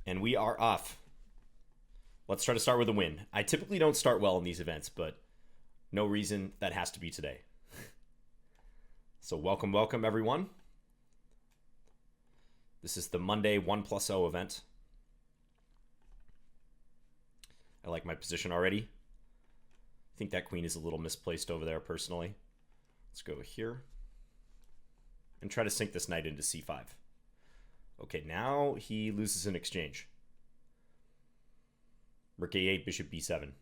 And we are off. Let's try to start with a win. I typically don't start well in these events, but no reason that has to be today. So welcome everyone. This is the Monday 1+0 event. I like my position already. I think that queen is a little misplaced over there personally. Let's go here and try to sink this knight into c5. Okay, now he loses an exchange. Rook a8, bishop b7.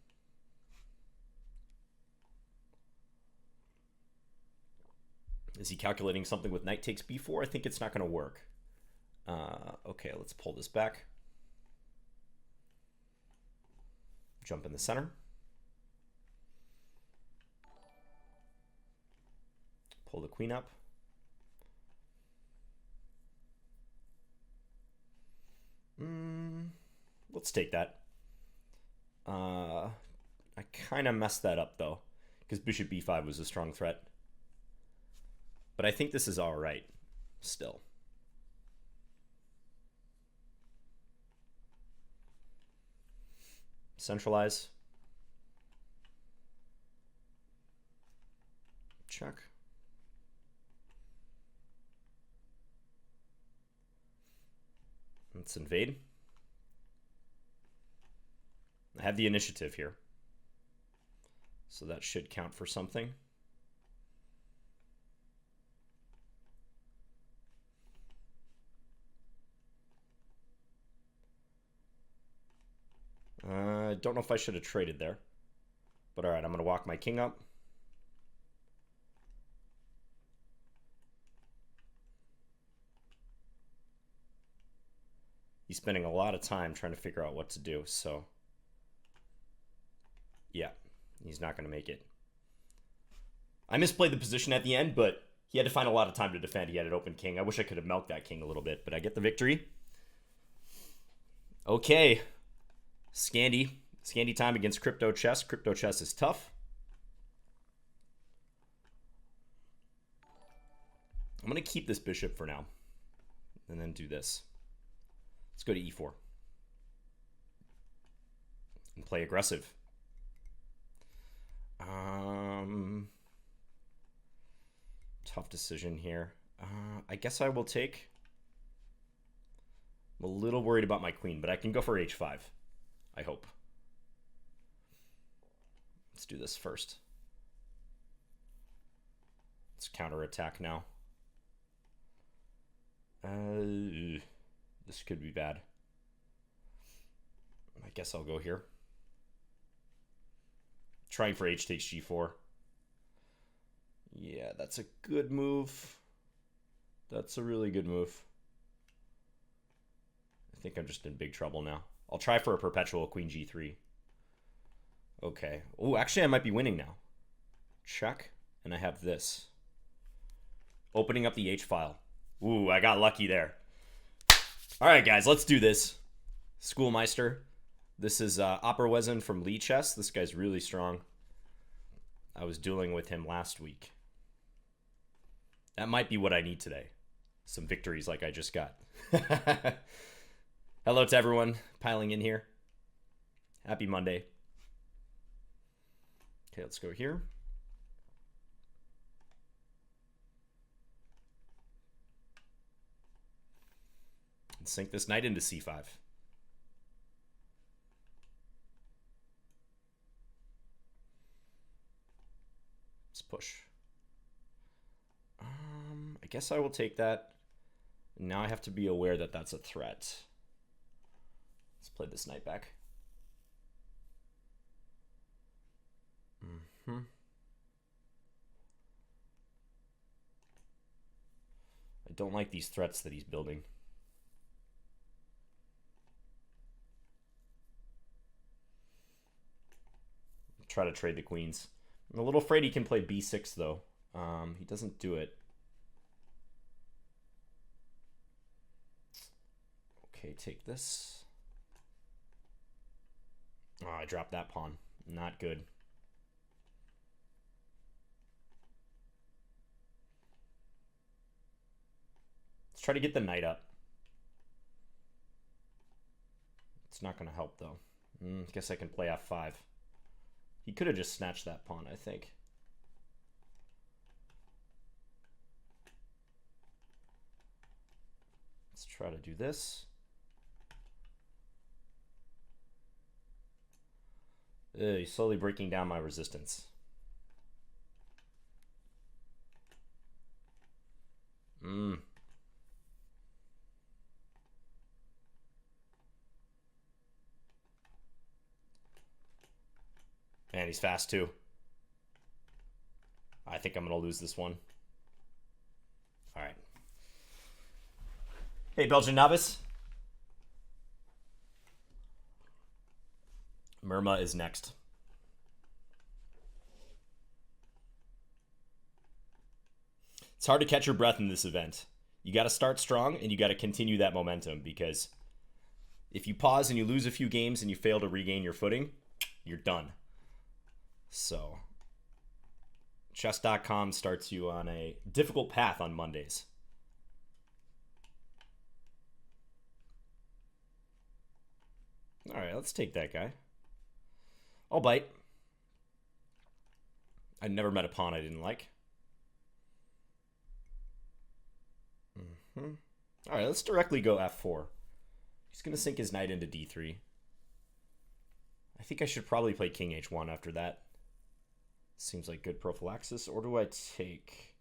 Is he calculating something with knight takes b4? I think it's not going to work. Okay, let's pull this back. Jump in the center. Pull the queen up. Let's take that. I kind of messed that up though, because bishop b5 was a strong threat. But I think this is all right still. Centralize. Check. Let's invade. I have the initiative here, so that should count for something. I don't know if I should have traded there, but all right, I'm going to walk my king up. He's spending a lot of time trying to figure out what to do, so yeah, he's not going to make it. I misplayed the position at the end, but he had to find a lot of time to defend. He had an open king. I wish I could have milked that king a little bit, but I get the victory. Okay. Scandy time against Crypto Chess. Crypto Chess is tough. I'm going to keep this bishop for now and then do this. Let's go to e4 and play aggressive. Tough decision here. I guess I will take. I'm a little worried about my queen, but I can go for h5. I hope. Let's do this first. Let's counterattack now. This could be bad. I guess I'll go here. Trying for h takes g4. Yeah, that's a good move. That's a really good move. I think I'm just in big trouble now. I'll try for a perpetual queen g3. Okay. Oh, actually, I might be winning now. Check. And I have this. Opening up the h file. Ooh, I got lucky there. All right, guys, let's do this. Schoolmeister. This is Opperwezen from Lee Chess. This guy's really strong. I was dueling with him last week. That might be what I need today. Some victories like I just got. Hello to everyone piling in here. Happy Monday. Okay, let's go here. And sink this knight into c5. Let's push. I guess I will take that. Now I have to be aware that that's a threat. Let's play this knight back. I don't like these threats that he's building. Try to trade the queens. I'm a little afraid he can play b6 though. He doesn't do it. Okay, take this. Oh, I dropped that pawn. Not good. Let's try to get the knight up. It's not going to help, though. Guess I can play f5. He could have just snatched that pawn, I think. Let's try to do this. He's slowly breaking down my resistance. Man, he's fast too. I think I'm going to lose this one. All right. Hey, Belgian novice. Murma is next. It's hard to catch your breath in this event. You got to start strong and you got to continue that momentum, because if you pause and you lose a few games and you fail to regain your footing, you're done. So, chess.com starts you on a difficult path on Mondays. All right, let's take that guy. I'll bite. I never met a pawn I didn't like. All right, let's directly go f4. He's going to sink his knight into d3. I think I should probably play king h1 after that. Seems like good prophylaxis. Or do I take...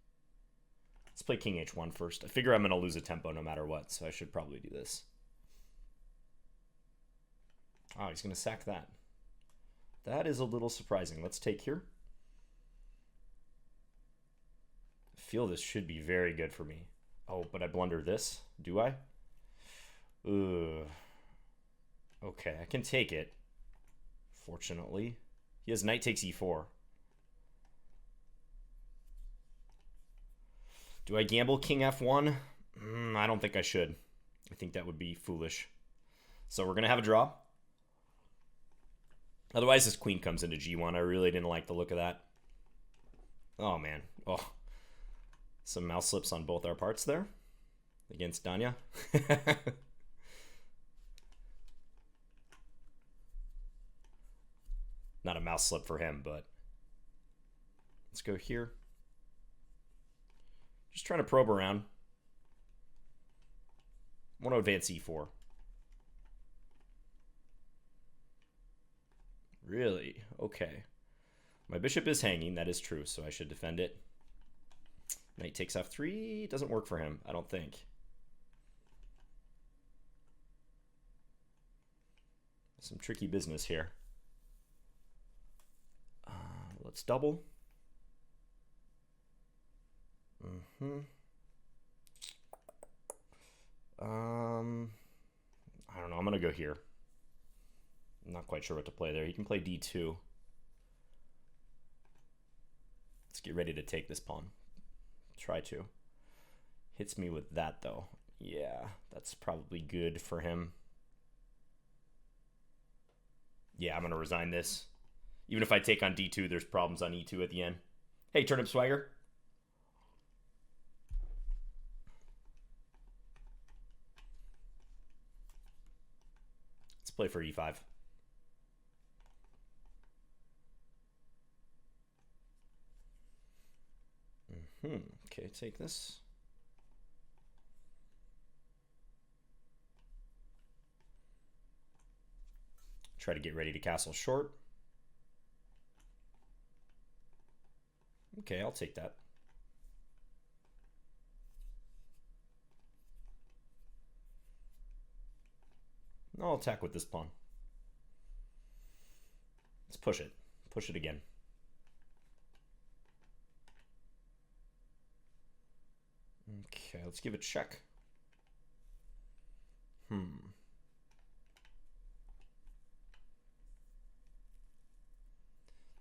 Let's play king h1 first. I figure I'm going to lose a tempo no matter what, so I should probably do this. Oh, he's going to sack that. That is a little surprising. Let's take here. I feel this should be very good for me. Oh, but I blunder this. Do I? Ugh. Okay, I can take it. Fortunately. He has knight takes e4. Do I gamble king f1? I don't think I should. I think that would be foolish. So we're going to have a draw. Otherwise, this queen comes into g1. I really didn't like the look of that. Oh, man. Oh. Some mouse slips on both our parts there against Danya. Not a mouse slip for him, but let's go here. Just trying to probe around. I want to advance e4. Really? Okay. My bishop is hanging, that is true, so I should defend it. Knight takes f3 doesn't work for him, I don't think. Some tricky business here. Let's double. I don't know, I'm gonna go here. I'm not quite sure what to play there. He can play d2. Let's get ready to take this pawn. Try to. Hits me with that, though. Yeah, that's probably good for him. Yeah, I'm going to resign this. Even if I take on d2, there's problems on e2 at the end. Hey, Turnip Swagger. Let's play for e5. Okay, take this. Try to get ready to castle short. Okay, I'll take that. I'll attack with this pawn. Let's push it. Push it again. Okay, let's give it a check.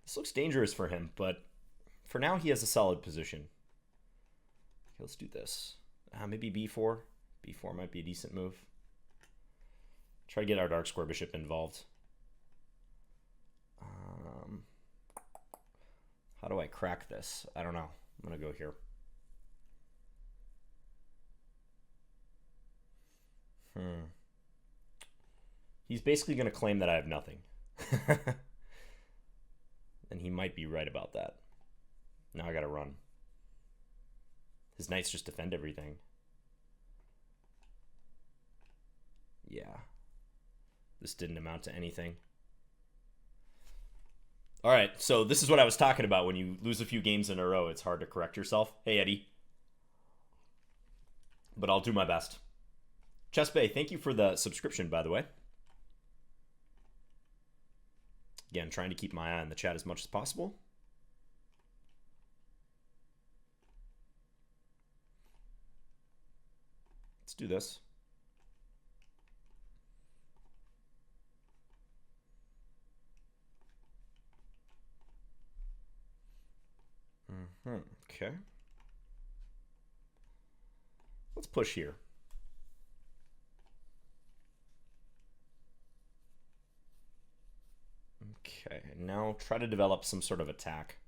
This looks dangerous for him, but for now he has a solid position. Okay, let's do this. Maybe b4. b4 might be a decent move. Try to get our dark square bishop involved. How do I crack this? I don't know. I'm going to go here. He's basically going to claim that I have nothing. And he might be right about that. Now I got to run. His knights just defend everything. Yeah. This didn't amount to anything. All right, so this is what I was talking about. When you lose a few games in a row, it's hard to correct yourself. Hey, Eddie. But I'll do my best. Chess Bay, thank you for the subscription, by the way. Again, trying to keep my eye on the chat as much as possible. Let's do this. Okay. Let's push here. Okay, now try to develop some sort of attack.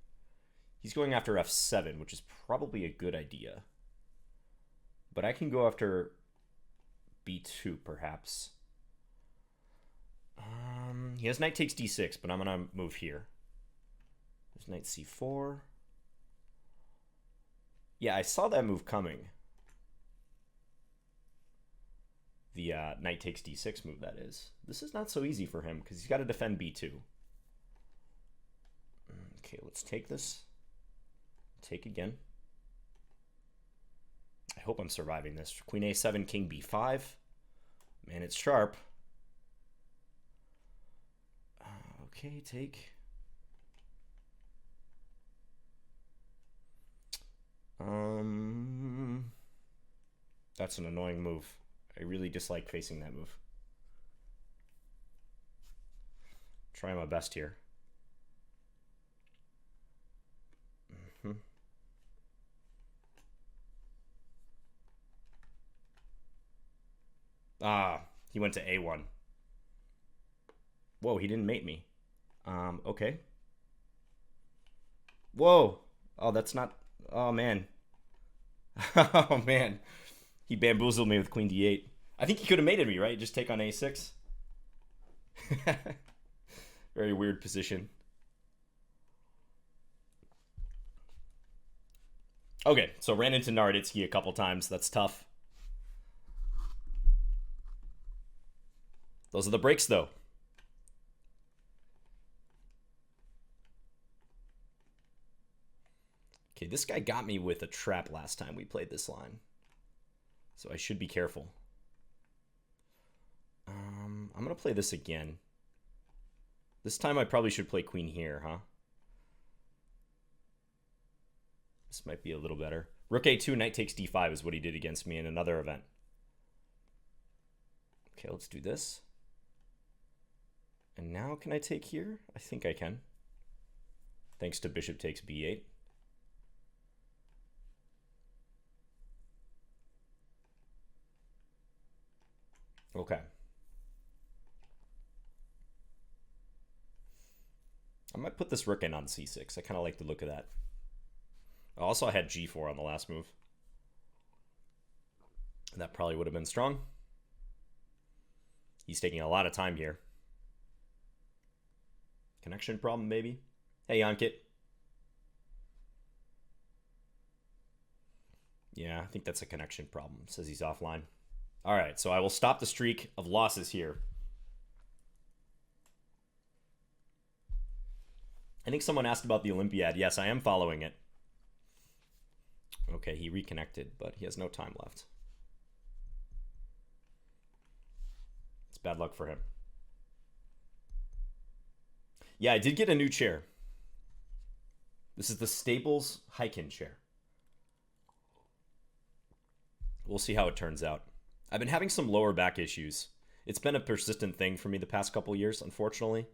He's going after f7, which is probably a good idea. But I can go after b2, perhaps. He has knight takes d6, but I'm going to move here. There's knight c4. Yeah, I saw that move coming. The knight takes d6 move, that is. This is not so easy for him because he's got to defend b2. Okay, let's take this. Take again. I hope I'm surviving this. Queen a7, king b5. Man, it's sharp. Okay, take. That's an annoying move. I really dislike facing that move. Try my best here. He went to a1. Whoa, he didn't mate me. Okay. Whoa. Oh, that's not... Oh, man. Oh, man. He bamboozled me with queen d8. I think he could have mated me, right? Just take on a6. Very weird position. Okay, so ran into Naroditsky a couple times. That's tough. Those are the breaks, though. Okay, this guy got me with a trap last time we played this line. So I should be careful. I'm going to play this again. This time I probably should play queen here, huh? This might be a little better. Rook a2, knight takes d5 is what he did against me in another event. Okay, let's do this. And now can I take here? I think I can. Thanks to bishop takes b8. Okay. I might put this rook in on c6. I kind of like the look of that. Also, I had g4 on the last move. That probably would have been strong. He's taking a lot of time here. Connection problem, maybe? Hey, Ankit. Yeah, I think that's a connection problem. Says he's offline. All right, so I will stop the streak of losses here. I think someone asked about the Olympiad. Yes, I am following it. Okay, he reconnected, but he has no time left. It's bad luck for him. Yeah, I did get a new chair. This is the Staples Hyken chair. We'll see how it turns out. I've been having some lower back issues. It's been a persistent thing for me the past couple years, unfortunately.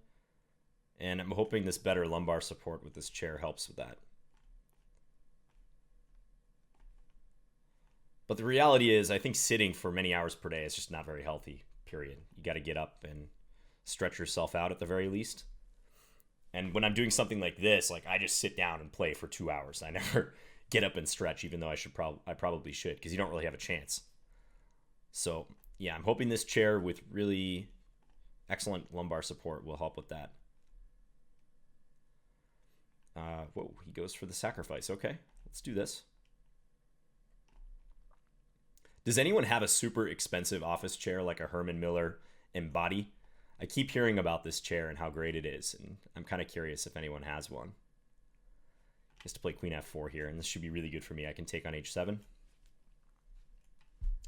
And I'm hoping this better lumbar support with this chair helps with that. But the reality is, I think sitting for many hours per day is just not very healthy, period. You got to get up and stretch yourself out at the very least. And when I'm doing something like this, like I just sit down and play for 2 hours. I never get up and stretch, even though I probably should, because you don't really have a chance. So yeah, I'm hoping this chair with really Excellent lumbar support will help with that. Whoa, he goes for the sacrifice. Okay, let's do this. Does anyone have a super expensive office chair like a Herman Miller Embody? I keep hearing about this chair and how great it is, and I'm kind of curious if anyone has one. Just to play Queen F4 here, and this should be really good for me. I can take on H7.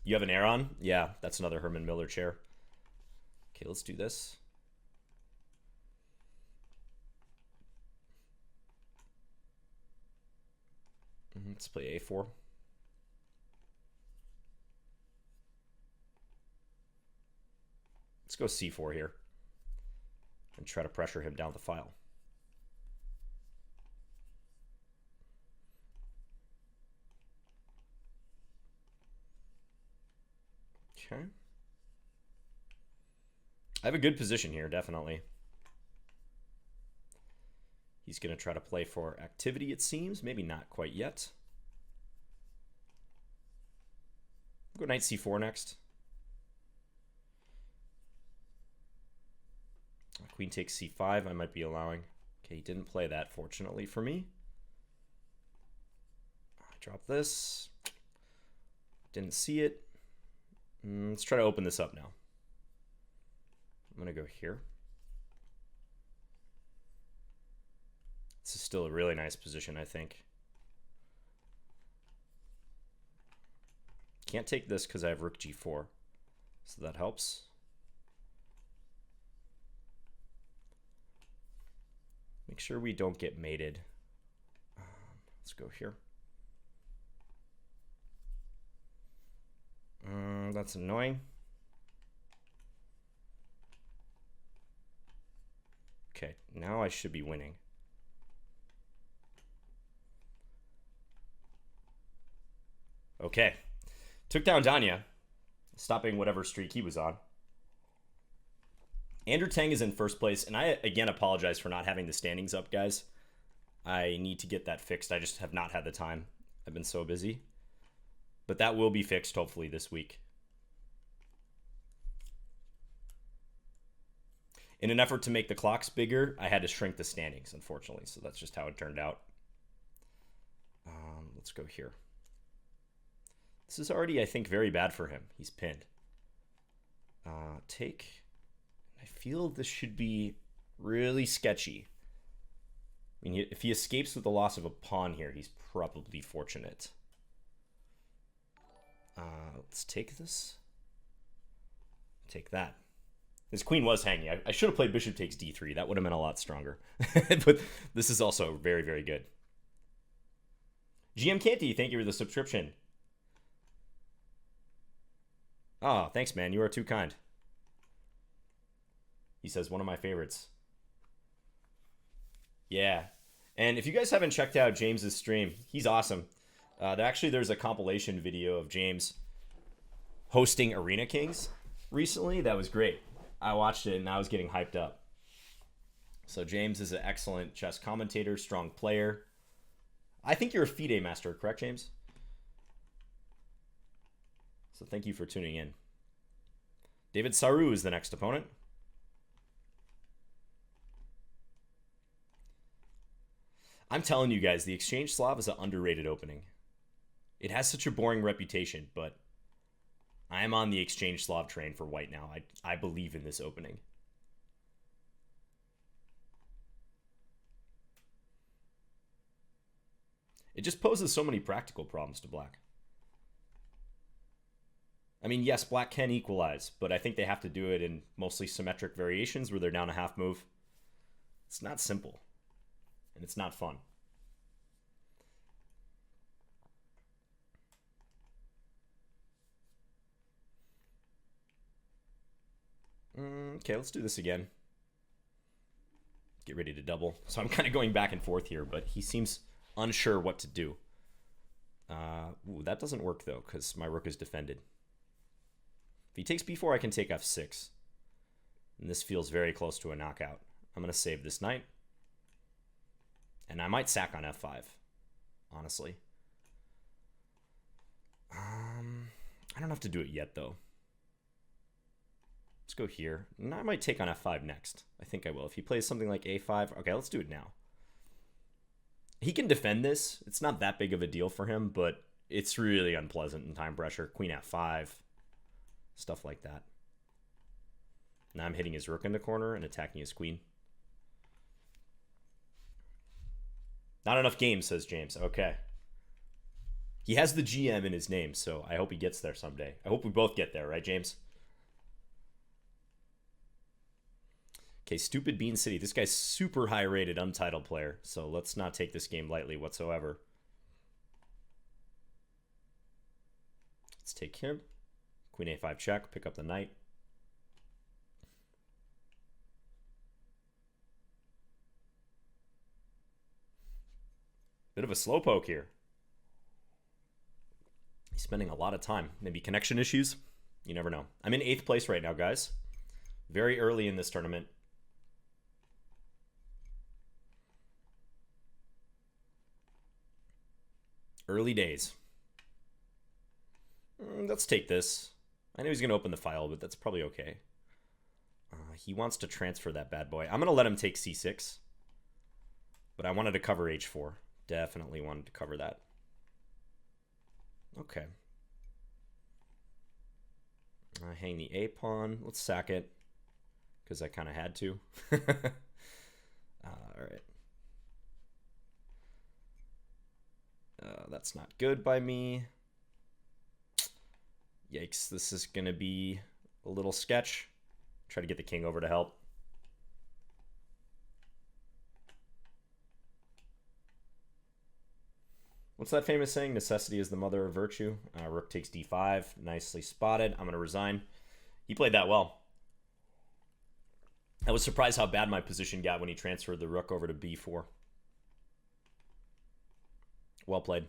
You have an Aeron? Yeah, that's another Herman Miller chair. Okay, let's do this. Let's play A4. Let's go C4 here and try to pressure him down the file. Okay. I have a good position here, definitely. He's going to try to play for activity, it seems. Maybe not quite yet. Go knight C4 next. Queen takes C5, I might be allowing. Okay, he didn't play that, fortunately for me. I drop this. Didn't see it. Let's try to open this up now. I'm going to go here. This is still a really nice position, I think. Can't take this because I have Rook G4, so that helps. Make sure we don't get mated. Let's go here. That's annoying. Okay, now I should be winning. Okay. Took down Danya, stopping whatever streak he was on. Andrew Tang is in first place, and I, again, apologize for not having the standings up, guys. I need to get that fixed. I just have not had the time. I've been so busy. But that will be fixed, hopefully, this week. In an effort to make the clocks bigger, I had to shrink the standings, unfortunately. So that's just how it turned out. Let's go here. This is already, I think, very bad for him. He's pinned. Take. I feel this should be really sketchy. I mean, if he escapes with the loss of a pawn here, he's probably fortunate. Let's take this. Take that. His queen was hanging. I should have played bishop takes d3. That would have been a lot stronger. But this is also very, very good. GM Canty, thank you for the subscription. Oh, thanks, man. You are too kind. He says, one of my favorites. Yeah. And if you guys haven't checked out James's stream, he's awesome. There's a compilation video of James hosting Arena Kings recently. That was great. I watched it and I was getting hyped up. So James is an excellent chess commentator, strong player. I think you're a FIDE master, correct, James? So thank you for tuning in. David Saru is the next opponent. I'm telling you guys, the Exchange Slav is an underrated opening. It has such a boring reputation, but I am on the Exchange Slav train for white now. I believe in this opening. It just poses so many practical problems to black. I mean, yes, black can equalize, but I think they have to do it in mostly symmetric variations where they're down a half move. It's not simple, and it's not fun. Okay, let's do this again. Get ready to double. So I'm kind of going back and forth here, but he seems unsure what to do. Ooh, that doesn't work, though, because my rook is defended. If he takes b4, I can take f6. And this feels very close to a knockout. I'm going to save this knight. And I might sack on f5, honestly. I don't have to do it yet, though. Let's go here. And I might take on f5 next. I think I will. If he plays something like a5. Okay, let's do it now. He can defend this. It's not that big of a deal for him, but it's really unpleasant in time pressure. Queen f5. Stuff like that. Now I'm hitting his rook in the corner and attacking his queen. Not enough games, says James. Okay. He has the GM in his name, so I hope he gets there someday. I hope we both get there, right, James? Okay, Stupid Bean City. This guy's super high-rated, untitled player, so let's not take this game lightly whatsoever. Let's take him. Queen a5 check, pick up the knight. Bit of a slowpoke here. He's spending a lot of time. Maybe connection issues? You never know. I'm in 8th place right now, guys. Very early in this tournament. Early days. Let's take this. I know he's going to open the file, but that's probably okay. He wants to transfer that bad boy. I'm going to let him take c6. But I wanted to cover h4. Definitely wanted to cover that. Okay. Hang the a pawn. Let's sack it. Because I kind of had to. All right. That's not good by me. Yikes, this is going to be a little sketch. Try to get the king over to help. What's that famous saying? Necessity is the mother of virtue. Rook takes d5. Nicely spotted. I'm going to resign. He played that well. I was surprised how bad my position got when he transferred the rook over to b4. Well played.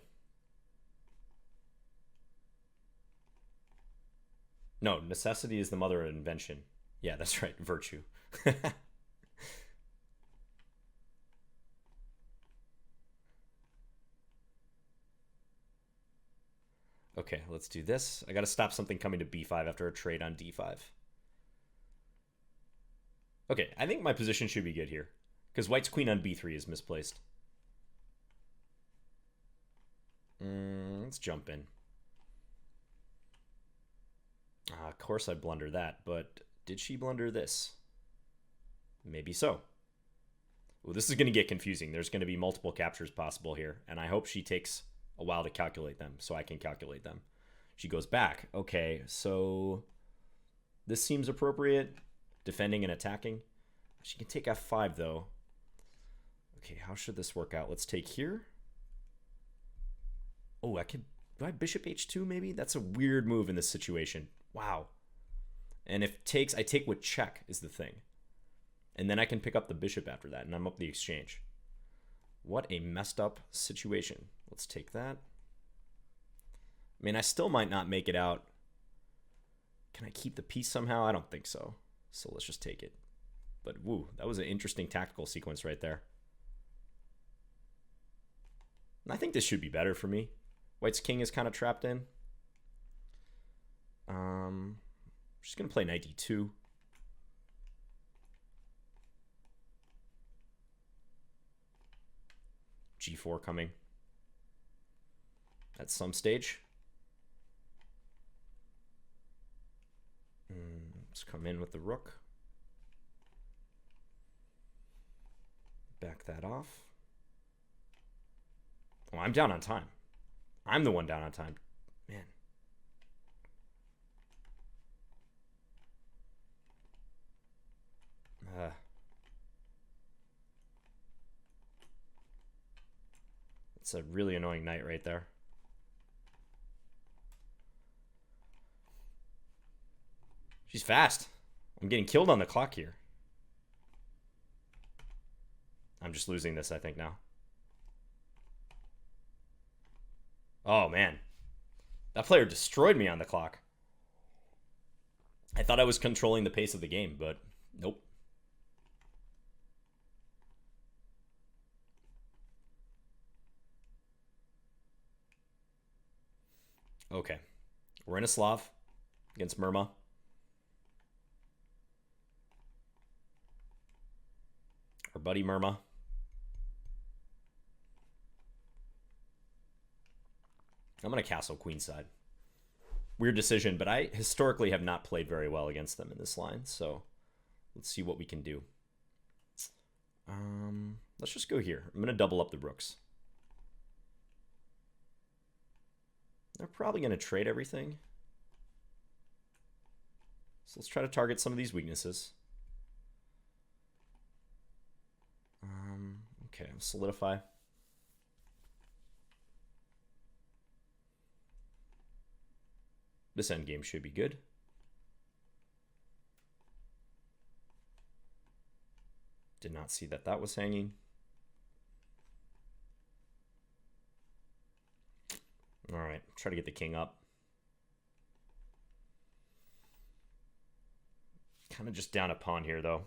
No, necessity is the mother of invention. Yeah, that's right. Virtue. Okay, let's do this. I got to stop something coming to b5 after a trade on d5. Okay, I think my position should be good here. Because white's queen on b3 is misplaced. Let's jump in. Of course I blunder that, but did she blunder this? Maybe so. Well, this is going to get confusing. There's going to be multiple captures possible here, and I hope she takes a while to calculate them so I can calculate them. She goes back. Okay, so this seems appropriate. Defending and attacking. She can take f5 though. Okay, how should this work out? Let's take here. Oh, I could. Do I bishop h2 maybe? That's a weird move in this situation. Wow. And if takes, I take with check is the thing. And then I can pick up the bishop after that, and I'm up the exchange. What a messed up situation. Let's take that. I mean, I still might not make it out. Can I keep the piece somehow? I don't think so. So let's just take it. But woo, that was an interesting tactical sequence right there. And I think this should be better for me. White's king is kind of trapped in. Just going to play knight d2. g4 coming at some stage. Let's come in with the rook. Back that off. Oh, I'm down on time. I'm the one down on time. Man. It's a really annoying knight right there. She's fast. I'm getting killed on the clock here. I'm just losing this, I think, now. Oh, man. That player destroyed me on the clock. I thought I was controlling the pace of the game, but nope. Okay. We're in a Slav against Murma. buddy Murma. I'm going to castle queenside. Weird decision, but I historically have not played very well against them in this line, so let's see what we can do. Let's just go here. I'm going to double up the rooks. They're probably going to trade everything. So let's try to target some of these weaknesses. Okay, solidify. This endgame should be good. Did not see that was hanging. All right, try to get the king up. Kind of just down a pawn here, though.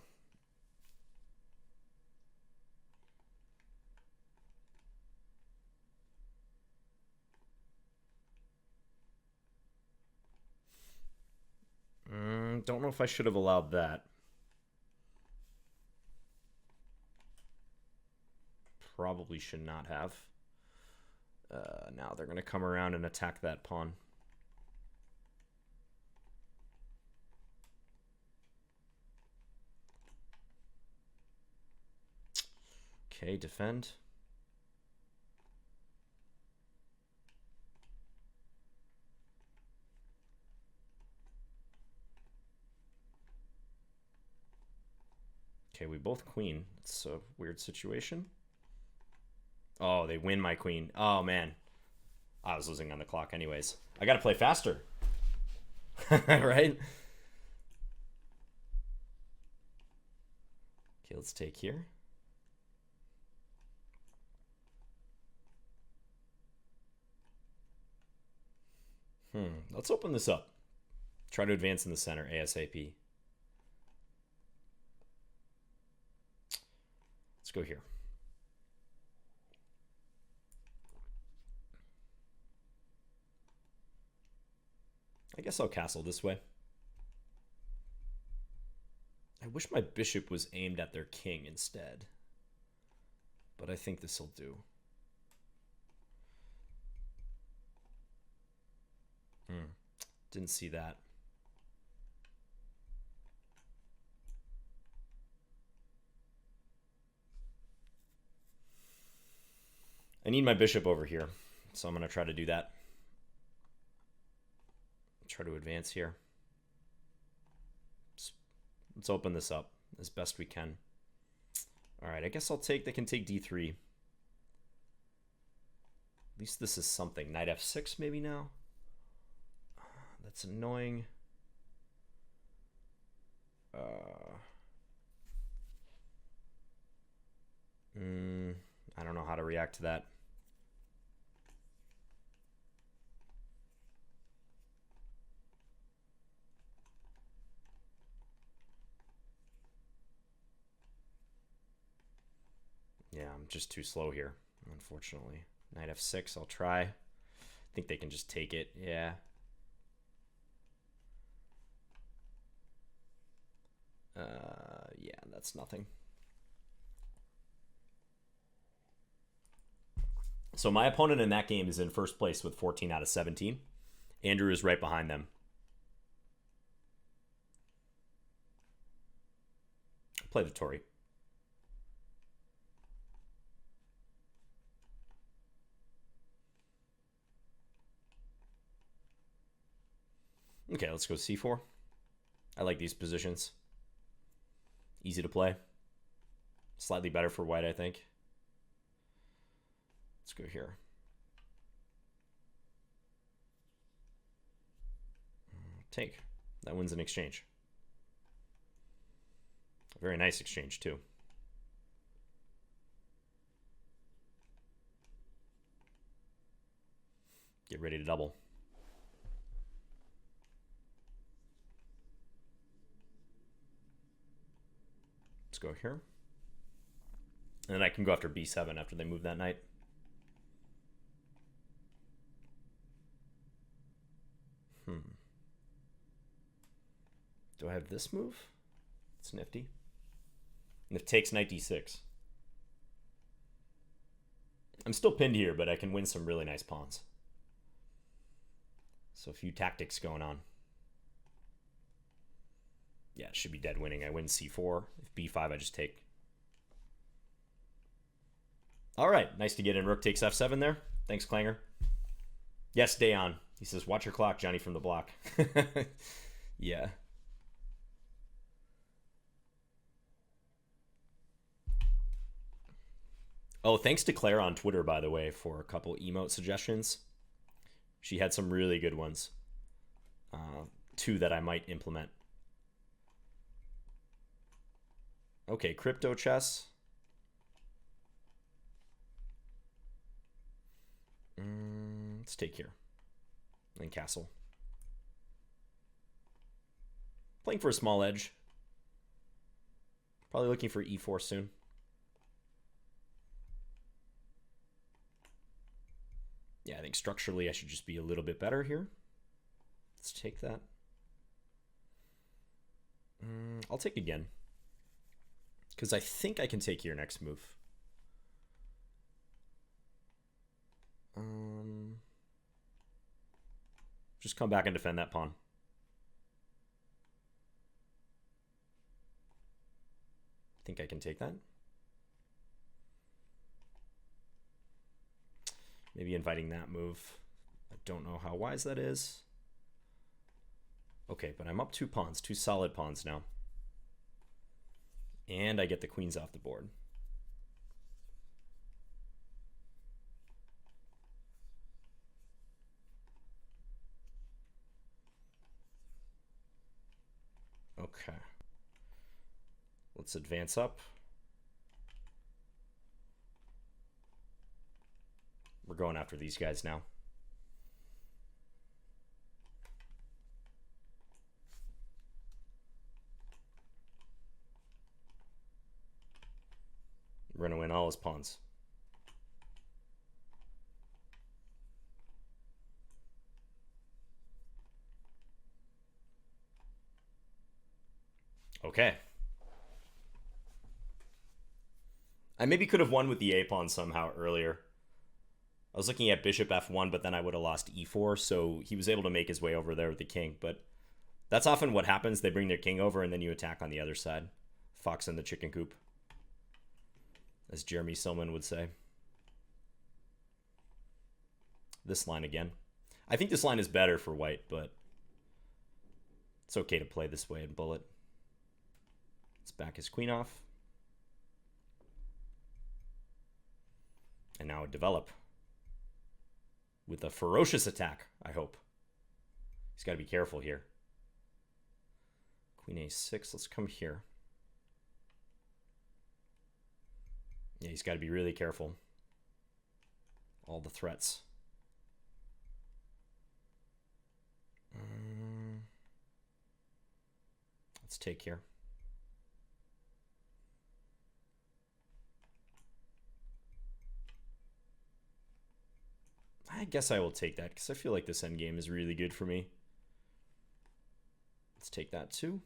Don't know if I should have allowed that. Probably should not have. Now they're going to come around and attack that pawn. Okay, defend. Okay, we both queen. It's a weird situation. Oh, they win my queen. Oh, man. I was losing on the clock anyways. I got to play faster. Right? Okay, let's take here. Let's open this up. Try to advance in the center ASAP. Let's go here. I guess I'll castle this way. I wish my bishop was aimed at their king instead. But I think this will do. Didn't see that. I need my bishop over here, so I'm going to try to do that. Try to advance here. Let's open this up as best we can. All right, I guess I'll take, they can take d3. At least this is something. Knight f6 maybe now. That's annoying. I don't know how to react to that. Yeah, I'm just too slow here, unfortunately. Knight f6, I'll try. I think they can just take it, yeah. Yeah, that's nothing. So my opponent in that game is in first place with 14 out of 17. Andrew is right behind them. Play the Tory. Okay, let's go c4. I like these positions. Easy to play. Slightly better for white, I think. Let's go here. Take. That wins an exchange. A very nice exchange, too. Get ready to double. Let's go here. And then I can go after b7 after they move that knight. Do I have this move? It's nifty. And if takes knight d6. I'm still pinned here, but I can win some really nice pawns. So a few tactics going on. Yeah, it should be dead winning. I win c4. If b5, I just take. All right, nice to get in. Rook takes f7 there. Thanks, Clanger. Yes, Dayon. He says, watch your clock, Johnny from the block. Yeah. Oh, thanks to Claire on Twitter, by the way, for a couple emote suggestions. She had some really good ones. 2 that I might implement. Okay, crypto chess. Let's take here. And castle. Playing for a small edge. Probably looking for e4 soon. Yeah, I think structurally I should just be a little bit better here. Let's take that. I'll take again. Because I think I can take your next move. Just come back and defend that pawn. I think I can take that. Maybe inviting that move. I don't know how wise that is. Okay, but I'm up 2 pawns, 2 solid pawns now. And I get the queens off the board. Okay. Let's advance up. We're going after these guys now. We're going to win all his pawns. Okay. I maybe could have won with the A pawn somehow earlier. I was looking at bishop f1, but then I would have lost e4, so he was able to make his way over there with the king. But that's often what happens. They bring their king over, and then you attack on the other side. Fox in the chicken coop, as Jeremy Silman would say. This line again. I think this line is better for white, but it's okay to play this way and bullet. Let's back his queen off. And now develop with a ferocious attack, I hope. He's got to be careful here. Queen a6, let's come here. Yeah, he's got to be really careful. All the threats. Let's take here. I guess I will take that because I feel like this endgame is really good for me. Let's take that too.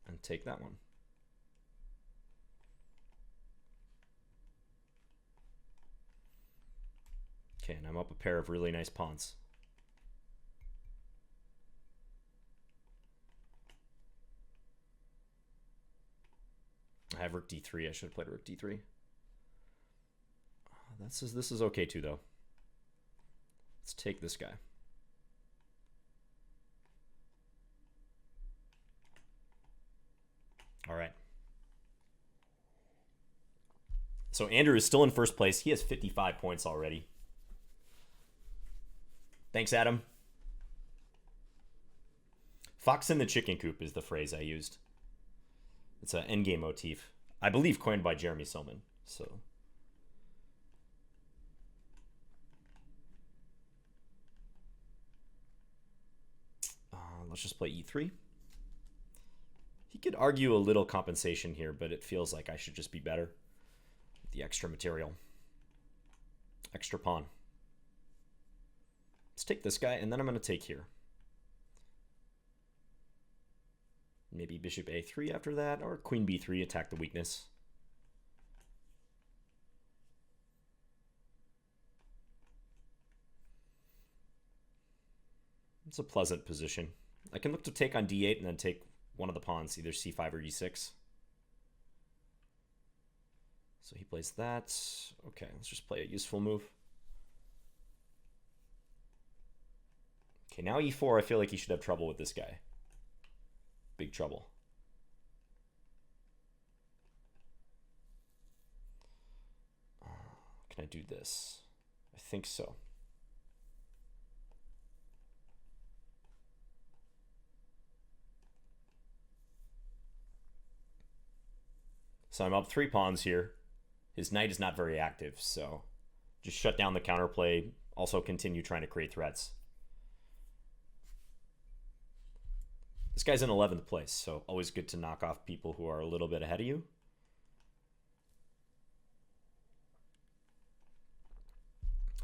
And take that one. Okay, and I'm up a pair of really nice pawns. I have rook d3. I should have played rook d3. This is okay too, though. Let's take this guy. All right. So Andrew is still in first place. He has 55 points already. Thanks, Adam. Fox in the chicken coop is the phrase I used. It's an endgame motif. I believe coined by Jeremy Silman. So let's just play e3. He could argue a little compensation here, but it feels like I should just be better with the extra material. Extra pawn. Let's take this guy, and then I'm going to take here. Maybe bishop a3 after that, or queen b3, attack the weakness. It's a pleasant position. I can look to take on d8 and then take one of the pawns, either c5 or e6. So he plays that. Okay, let's just play a useful move. Okay, now e4, I feel like he should have trouble with this guy. Big trouble. Can I do this? I think so. So I'm up 3 pawns here. His knight is not very active, so just shut down the counterplay. Also continue trying to create threats. This guy's in 11th place, so always good to knock off people who are a little bit ahead of you.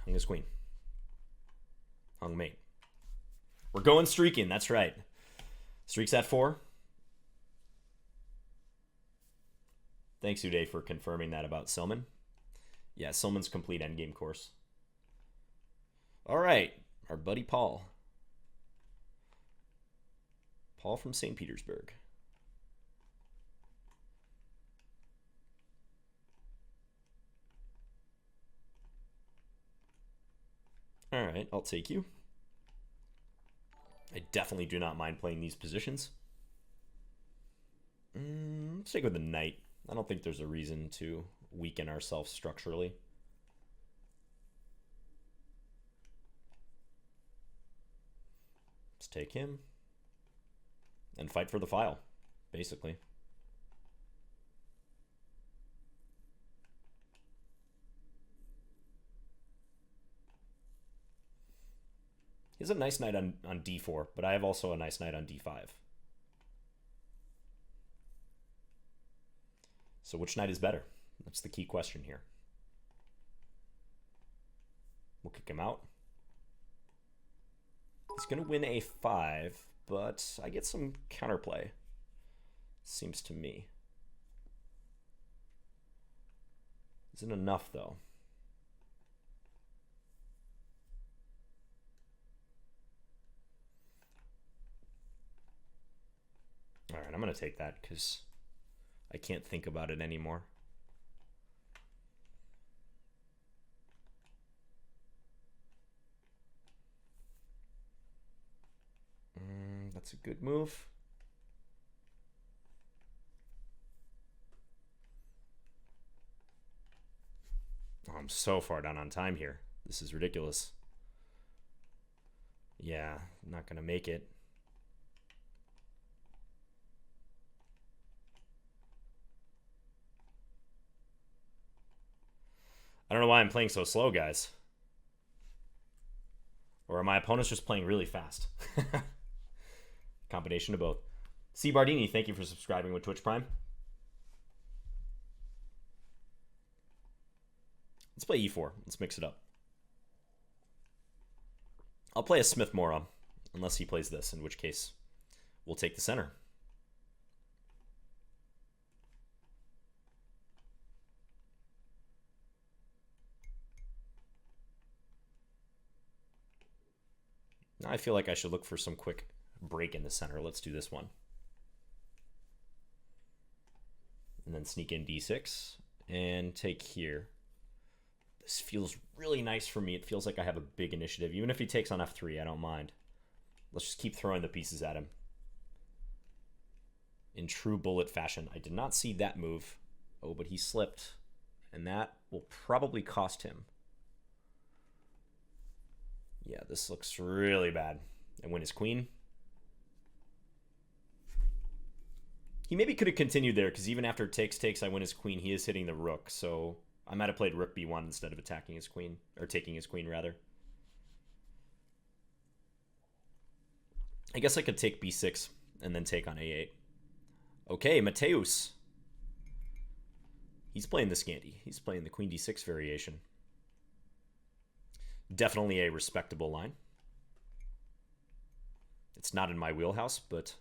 Hung his queen. Hung mate. We're going streaking, that's right. Streaks at 4. Thanks, Uday, for confirming that about Silman. Yeah, Silman's complete endgame course. All right, our buddy Paul. Paul from St. Petersburg. All right, I'll take you. I definitely do not mind playing these positions. Let's take with the knight. I don't think there's a reason to weaken ourselves structurally. Let's take him and fight for the file, basically. He has a nice knight on d4, but I have also a nice knight on d5. So which knight is better? That's the key question here. We'll kick him out. He's going to win a5, but I get some counterplay, seems to me. Isn't enough, though. All right, I'm going to take that because I can't think about it anymore. That's a good move. Oh, I'm so far down on time here. This is ridiculous. Yeah, I'm not going to make it. I don't know why I'm playing so slow, guys. Or are my opponents just playing really fast? Combination of both. C. Bardini, thank you for subscribing with Twitch Prime. Let's play e4. Let's mix it up. I'll play a Smith Mora, unless he plays this, in which case we'll take the center. Now I feel like I should look for some quick break in the center. Let's do this one. And then sneak in d6 and take here. This feels really nice for me. It feels like I have a big initiative. Even if he takes on f3, I don't mind. Let's just keep throwing the pieces at him. In true bullet fashion. I did not see that move. Oh, but he slipped. And that will probably cost him. Yeah, this looks really bad. And win his queen. He maybe could have continued there, because even after takes, I win his queen. He is hitting the rook, so I might have played rook b1 instead of attacking his queen, or taking his queen, rather. I guess I could take b6 and then take on a8. Okay, Mateus. He's playing the Scandi. He's playing the queen d6 variation. Definitely a respectable line. It's not in my wheelhouse, but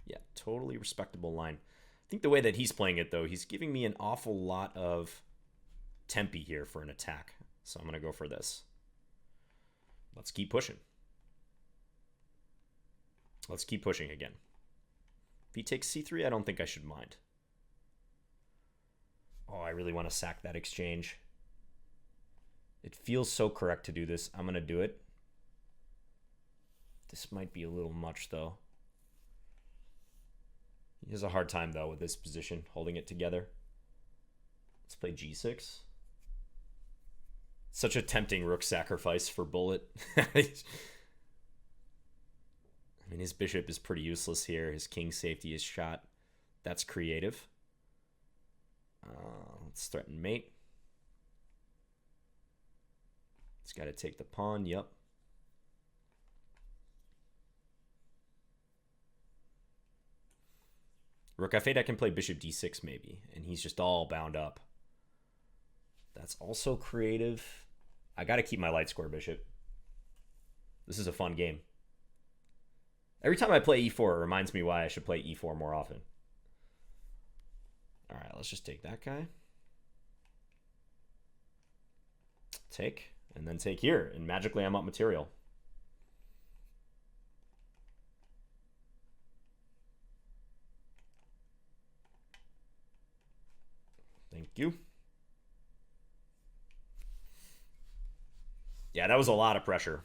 yeah, totally respectable line. I think the way that he's playing it, though, he's giving me an awful lot of tempi here for an attack. So I'm going to go for this. Let's keep pushing. Let's keep pushing again. If he takes c3, I don't think I should mind. Oh, I really want to sack that exchange. It feels so correct to do this. I'm going to do it. This might be a little much, though. He has a hard time, though, with this position, holding it together. Let's play g6. Such a tempting rook sacrifice for Bullet. I mean, his bishop is pretty useless here. His king safety is shot. That's creative. Let's threaten mate. He's got to take the pawn. Yep. Rook f8, I can play bishop d6 maybe, and he's just all bound up. That's also creative. I got to keep my light square bishop. This is a fun game. Every time I play e4, it reminds me why I should play e4 more often. All right, let's just take that guy. Take, and then take here, and magically I'm up material. Thank you. Yeah, that was a lot of pressure.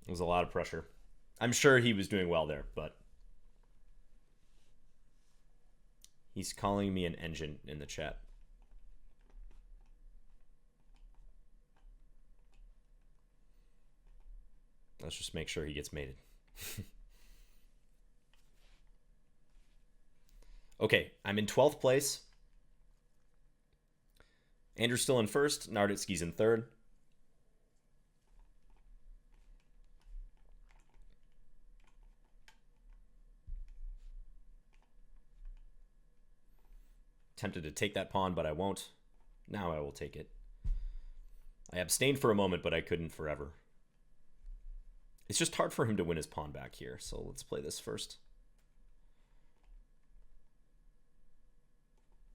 It was a lot of pressure. I'm sure he was doing well there, but he's calling me an engine in the chat. Let's just make sure he gets mated. Okay, I'm in 12th place. Andrew's still in first. Narditsky's in third. Tempted to take that pawn, but I won't. Now I will take it. I abstained for a moment, but I couldn't forever. It's just hard for him to win his pawn back here, so let's play this first.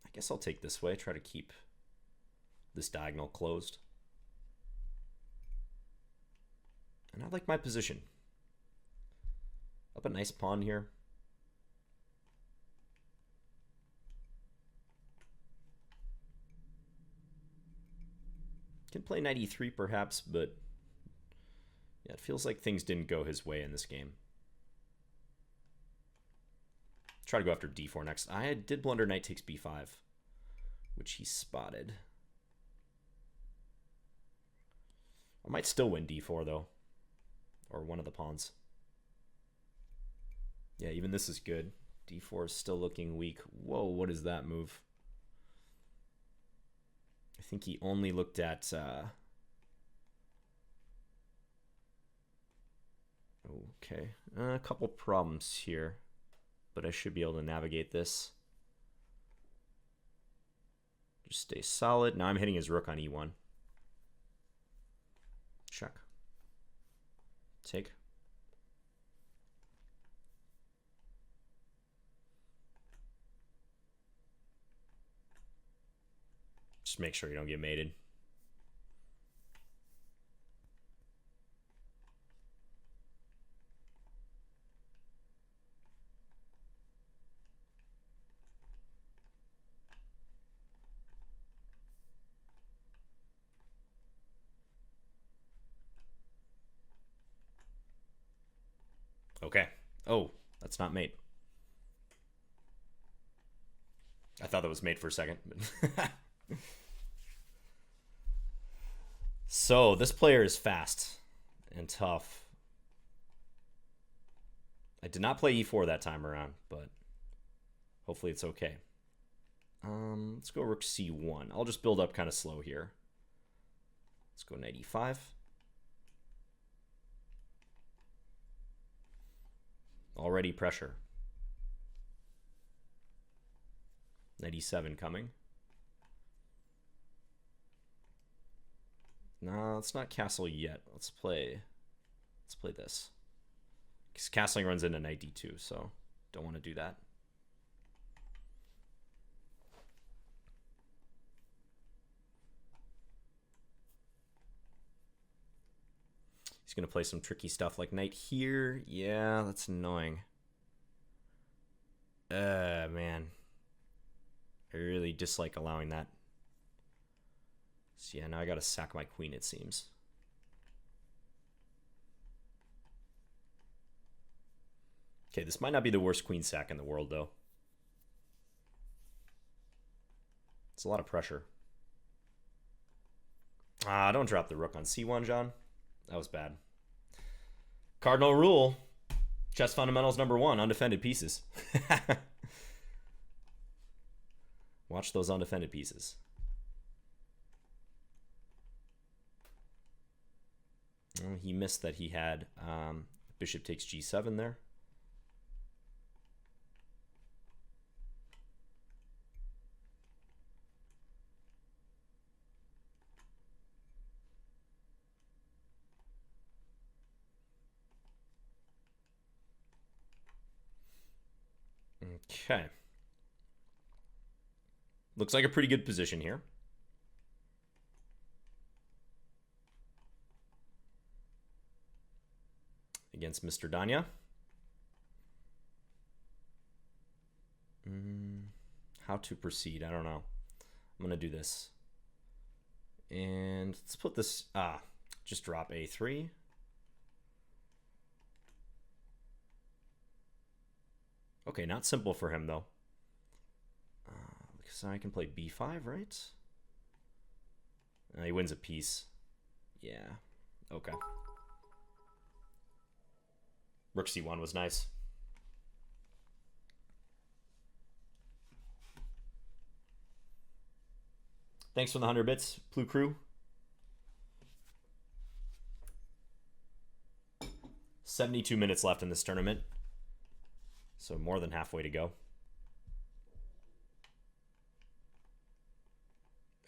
I guess I'll take this way, try to keep this diagonal closed. And I like my position. Up a nice pawn here. Can play knight e3 perhaps, but yeah, it feels like things didn't go his way in this game. Try to go after d4 next. I did blunder knight takes b5, which he spotted. I might still win d4 though, or one of the pawns. Yeah, even this is good. d4 is still looking weak. Whoa, what is that move? I think he only looked at okay, a couple problems here, but I should be able to navigate this. Just stay solid. Now I'm hitting his rook on e1. Check. Take. Just make sure you don't get mated. Okay. Oh, that's not mate. I thought that was mate for a second. So this player is fast and tough. I did not play e4 that time around, but hopefully it's okay. Let's go rook c1. I'll just build up kind of slow here. Let's go knight e5. Already pressure. Knight e7 coming. No, it's not castle yet. Let's play this. Because castling runs into knight d2, so don't want to do that. He's He's going to play some tricky stuff like knight here. Yeah, that's annoying. Man. I really dislike allowing that. So yeah, now I got to sack my queen, it seems. Okay, this might not be the worst queen sack in the world, though. It's a lot of pressure. Ah, don't drop the rook on c1, John. That was bad. Cardinal rule. Chess fundamentals #1, undefended pieces. Watch those undefended pieces. Well, he missed that he had bishop takes g7 there. Okay. Looks like a pretty good position here. Against Mr. Danya. How to proceed? I don't know. I'm going to do this. And let's put this... just drop a3. Okay, not simple for him, though. Because I can play b5, right? He wins a piece. Yeah. Okay. Rook c1 was nice. Thanks for the 100 bits, Plu Crew. 72 minutes left in this tournament. So more than halfway to go.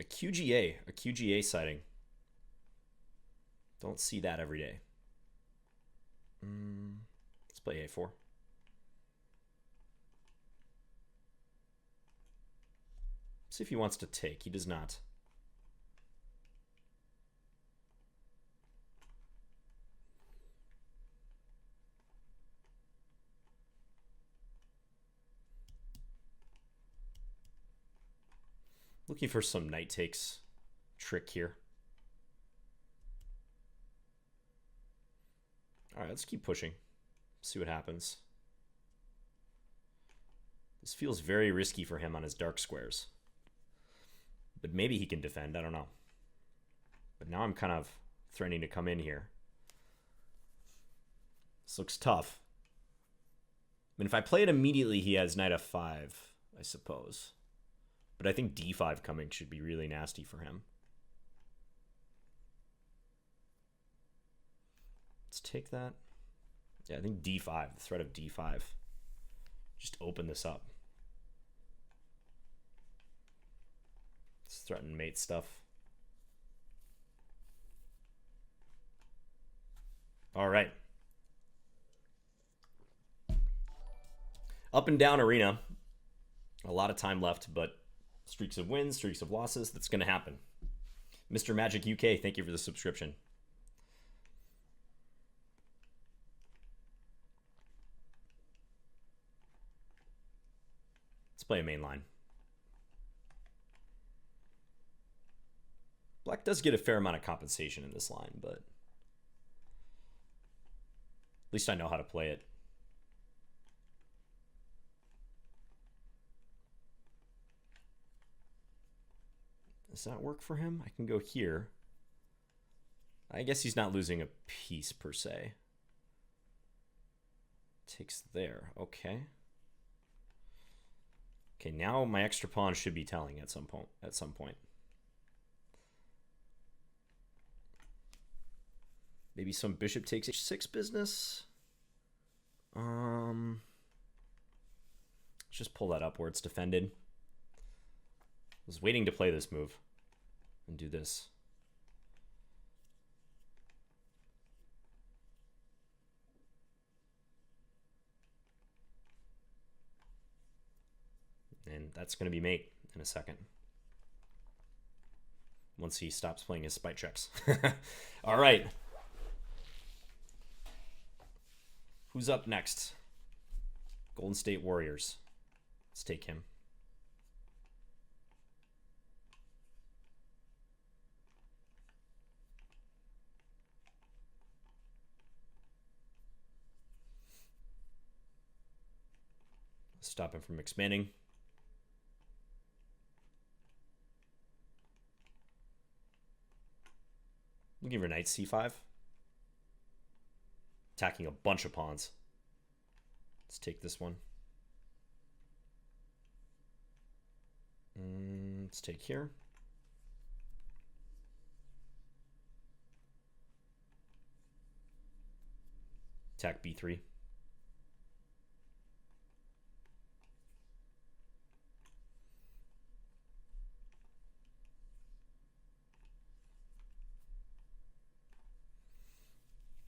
A QGA sighting. Don't see that every day. Let's play a4. See if he wants to take. He does not. Looking for some knight takes trick here. All right, let's keep pushing. See what happens. This feels very risky for him on his dark squares. But maybe he can defend, I don't know. But now I'm kind of threatening to come in here. This looks tough. I mean, if I play it immediately, he has knight f5, I suppose. But I think d5 coming should be really nasty for him. Let's take that. Yeah, I think d5, the threat of d5. Just open this up. Let's threaten mate stuff. All right. Up and down arena. A lot of time left, but streaks of wins, streaks of losses, that's going to happen. Mr. Magic UK, thank you for the subscription. Let's play a main line. Black does get a fair amount of compensation in this line, but at least I know how to play it. Does that work for him? I can go here. I guess he's not losing a piece per se. Takes there. Okay. Okay, now my extra pawn should be telling at some point. Maybe some bishop takes h6 business. Let's just pull that up where it's defended. I was waiting to play this move and do this. And that's going to be mate in a second. Once he stops playing his spite checks. All right. Who's up next? Golden State Warriors. Let's take him. Stop him from expanding. We'll give her knight c5. Attacking a bunch of pawns. Let's take this one. Let's take here. Attack b3.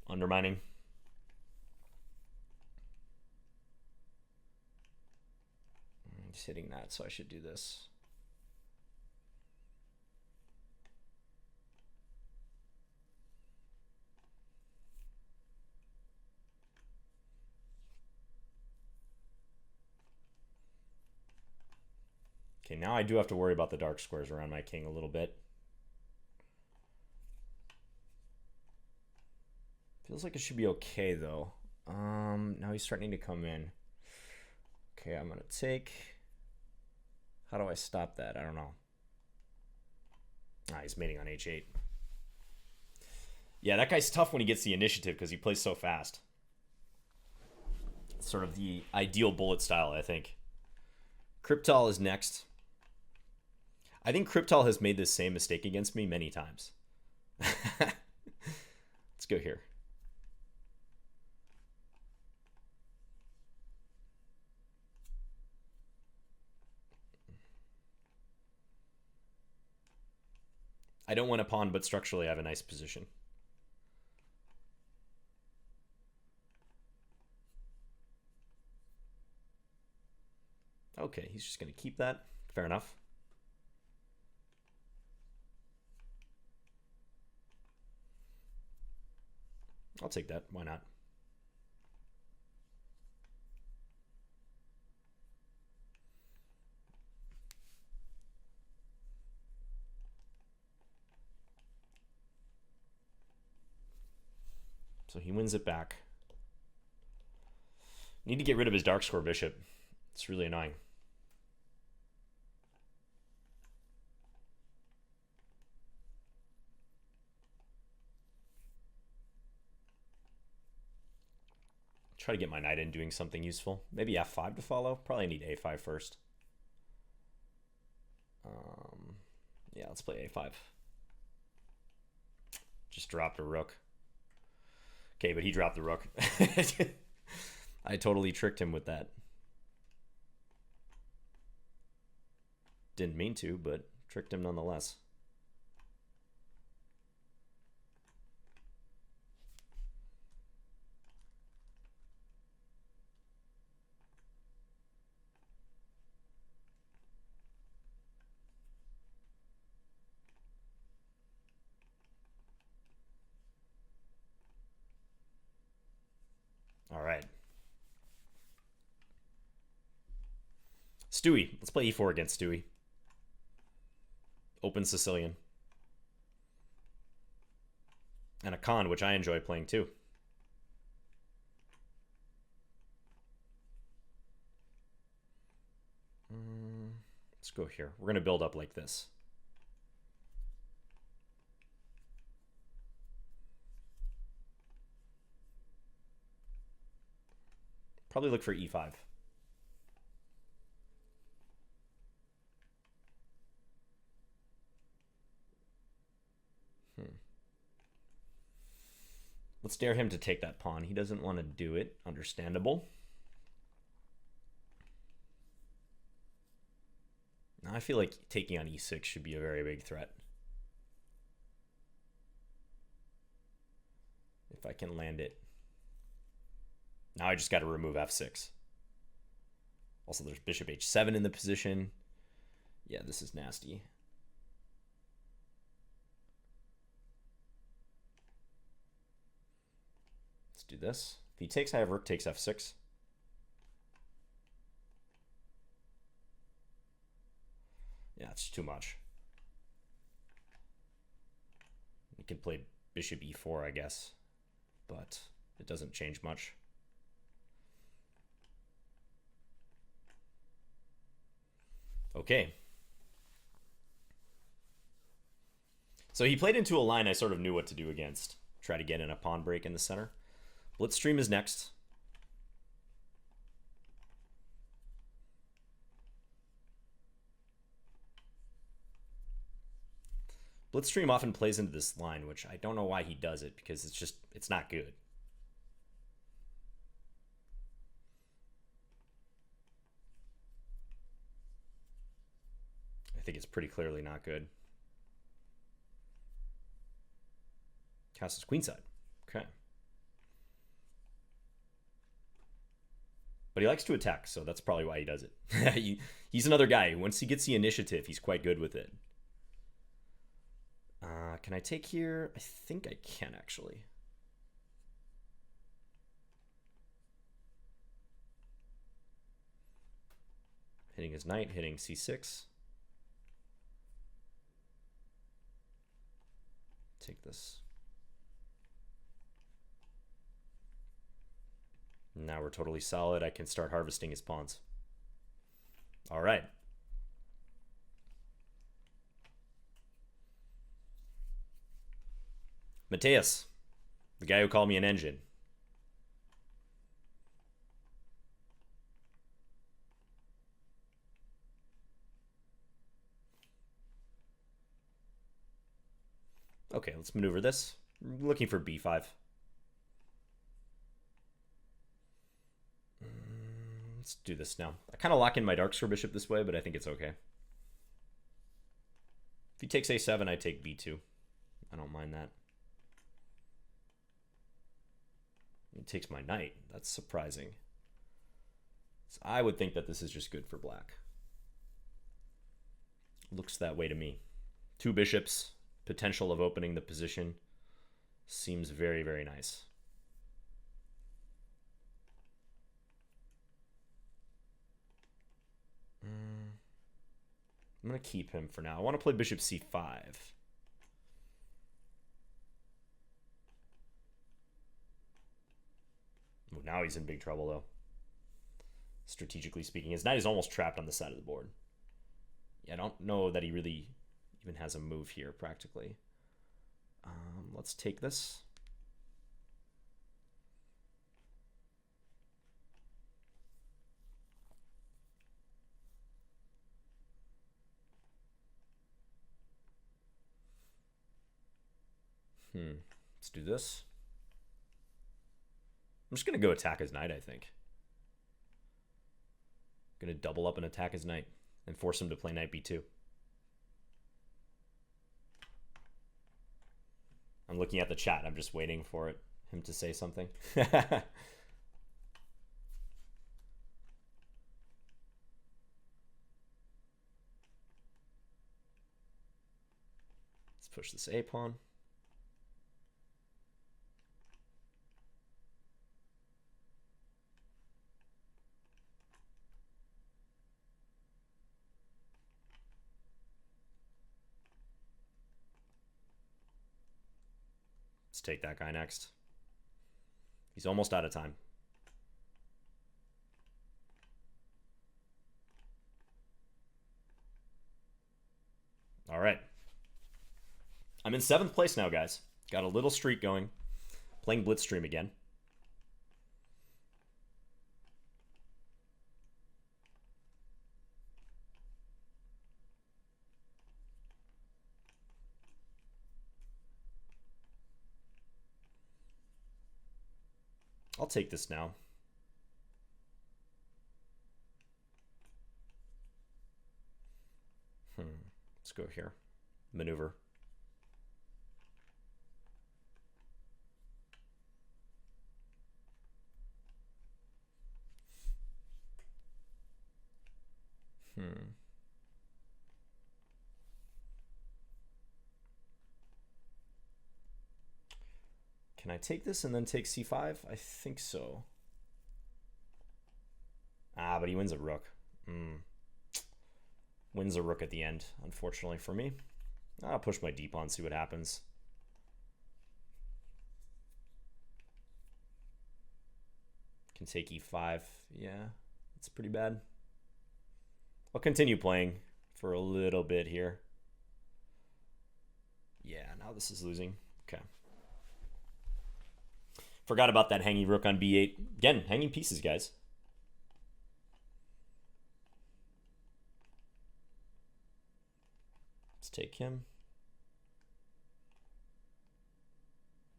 Undermining. He's hitting that, so I should do this. Okay, now I do have to worry about the dark squares around my king a little bit. Feels like it should be okay, though. Now he's starting to come in. Okay, I'm going to take... How do I stop that? I don't know. Ah, he's mating on h8. Yeah, that guy's tough when he gets the initiative because he plays so fast. It's sort of the ideal bullet style, I think. Kryptal is next. I think Kryptal has made this same mistake against me many times. Let's go here. I don't want a pawn, but structurally I have a nice position. Okay, he's just going to keep that. Fair enough. I'll take that. Why not? So he wins it back. Need to get rid of his dark square bishop. It's really annoying. Try to get my knight in doing something useful. Maybe f5 to follow. Probably need a5 first. Yeah, let's play a5. Just dropped a rook. Okay, but he dropped the rook. I totally tricked him with that. Didn't mean to, but tricked him nonetheless. All right. Stewie. Let's play e4 against Stewie. Open Sicilian. And a Khan, which I enjoy playing too. Let's go here. We're going to build up like this. Probably look for e5. Let's dare him to take that pawn. He doesn't want to do it. Understandable. Now I feel like taking on e6 should be a very big threat. If I can land it. Now I just got to remove f6. Also, there's bishop h7 in the position. Yeah, this is nasty. Let's do this. If he takes, I have rook takes f6. Yeah, it's too much. He can play bishop e4, I guess, but it doesn't change much. Okay. So he played into a line I sort of knew what to do against. Try to get in a pawn break in the center. Blitzstream is next. Blitzstream often plays into this line, which I don't know why he does it, because it's not good. I think it's pretty clearly not good. Castles queenside. Okay. But he likes to attack, so that's probably why he does it. He's another guy. Once he gets the initiative, he's quite good with it. Can I take here? I think I can, actually. Hitting his knight, hitting c6. Take this. Now we're totally solid. I can start harvesting his pawns. All right. Mateus, the guy who called me an engine. Okay, let's maneuver this. I'm looking for b5. Let's do this now. I kind of lock in my dark square bishop this way, but I think it's okay. If he takes a7, I take b2. I don't mind that. He takes my knight. That's surprising. So I would think that this is just good for black. Looks that way to me. Two bishops, potential of opening the position. Seems very, very nice. I'm going to keep him for now. I want to play bishop c5. Oh, now he's in big trouble, though. Strategically speaking. His knight is almost trapped on the side of the board. Yeah, I don't know that he really even has a move here, practically. Let's take this. Let's do this. I'm just going to go attack his knight, I think. Going to double up and attack his knight and force him to play knight b2. I'm looking at the chat. I'm just waiting for him to say something. Let's push this a pawn. Let's take that guy next. He's almost out of time. All right. I'm in 7th place now, guys. Got a little streak going. Playing Blitzstream again. I'll take this now. Let's go here. Maneuver. Can I take this and then take c5? I think so. Ah, but he wins a rook. Wins a rook at the end, unfortunately for me. I'll push my d pawn, see what happens. Can take e5. Yeah, it's pretty bad. I'll continue playing for a little bit here. Yeah, now this is losing. Okay. Forgot about that hanging rook on b8. Again, hanging pieces, guys. Let's take him.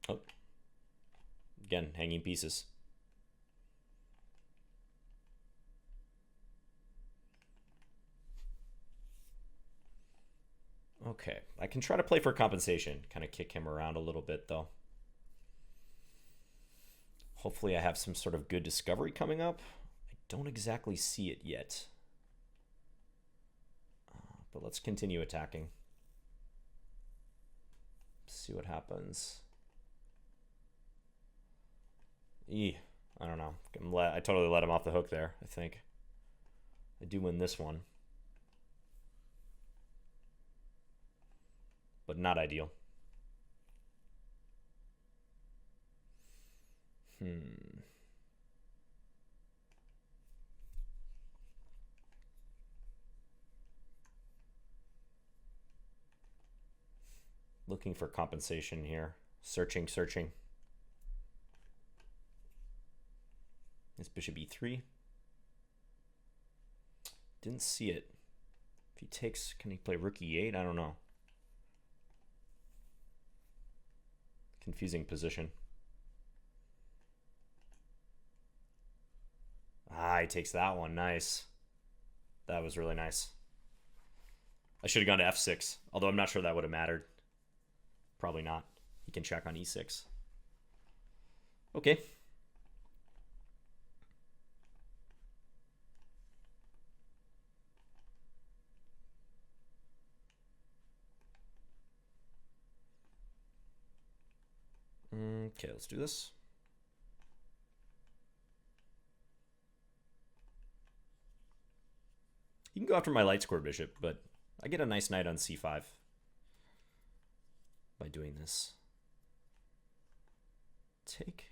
Oh. Again, hanging pieces. Okay, I can try to play for compensation. Kind of kick him around a little bit, though. Hopefully I have some sort of good discovery coming up. I don't exactly see it yet. But let's continue attacking. See what happens. I don't know. I totally let him off the hook there, I think. I do win this one. But not ideal. Looking for compensation here. Searching. This bishop e3. Didn't see it. If he takes, can he play rook e8? I don't know. Confusing position. Ah, he takes that one. Nice. That was really nice. I should have gone to f6, although I'm not sure that would have mattered. Probably not. He can check on e6. Okay. Okay, let's do this. You can go after my light square bishop, but I get a nice knight on c5 by doing this. Take.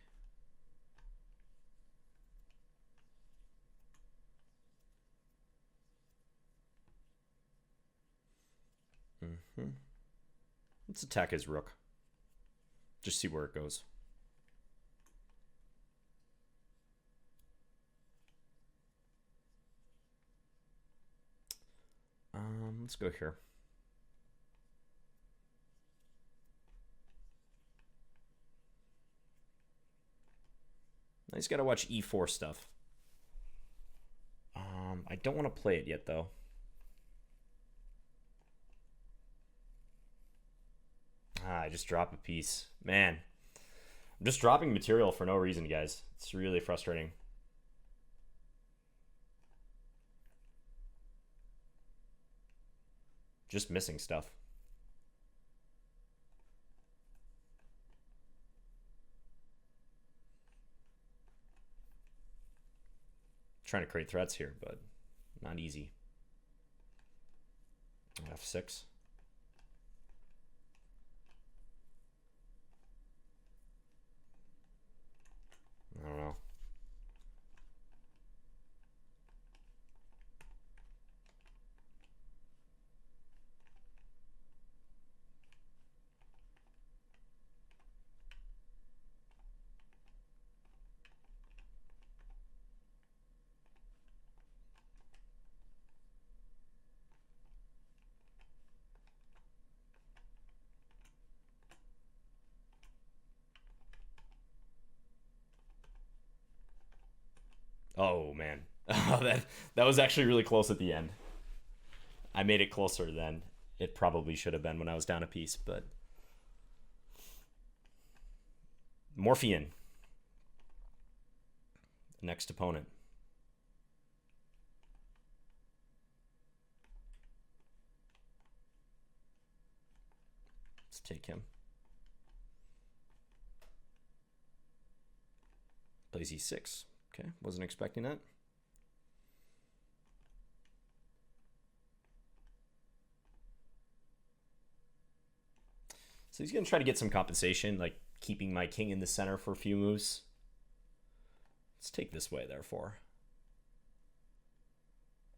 Let's attack his rook. Just see where it goes. Let's go here. I just gotta watch e4 stuff. I don't want to play it yet, though. I just drop a piece. Man, I'm just dropping material for no reason, guys. It's really frustrating. Just missing stuff. Trying to create threats here, but not easy. f6. I don't know. Oh man, that was actually really close at the end. I made it closer than it probably should have been when I was down a piece, but Morphian, next opponent. Let's take him. Plays e6. Okay, wasn't expecting that. So he's going to try to get some compensation, like keeping my king in the center for a few moves. Let's take this way, therefore.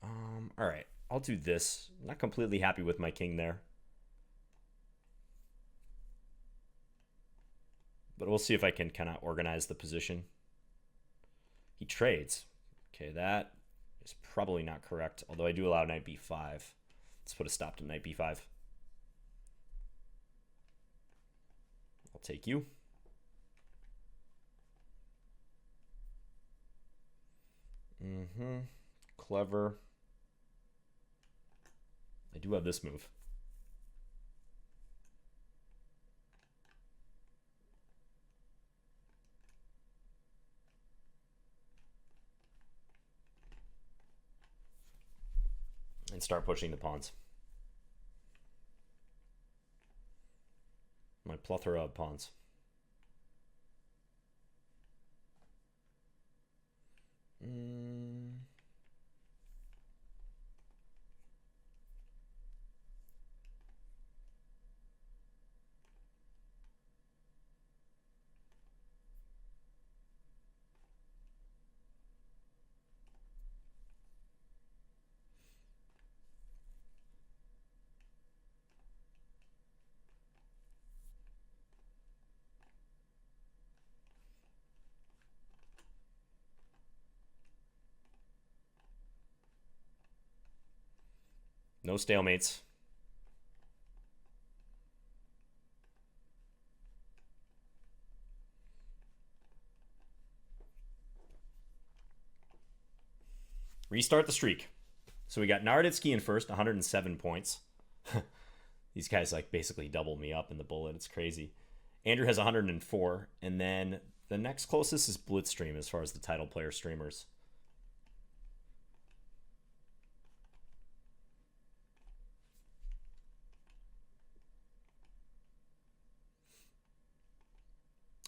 All right, I'll do this. Not completely happy with my king there. But we'll see if I can kind of organize the position. He trades. Okay, that is probably not correct, although I do allow knight b5. Let's put a stop to knight b5. I'll take you. Clever. I do have this move. And start pushing the pawns. My plethora of pawns. No stalemates. Restart the streak. So we got Naroditsky in first, 107 points. These guys like basically double me up in the bullet. It's crazy. Andrew has 104. And then the next closest is Blitzstream as far as the title player streamers.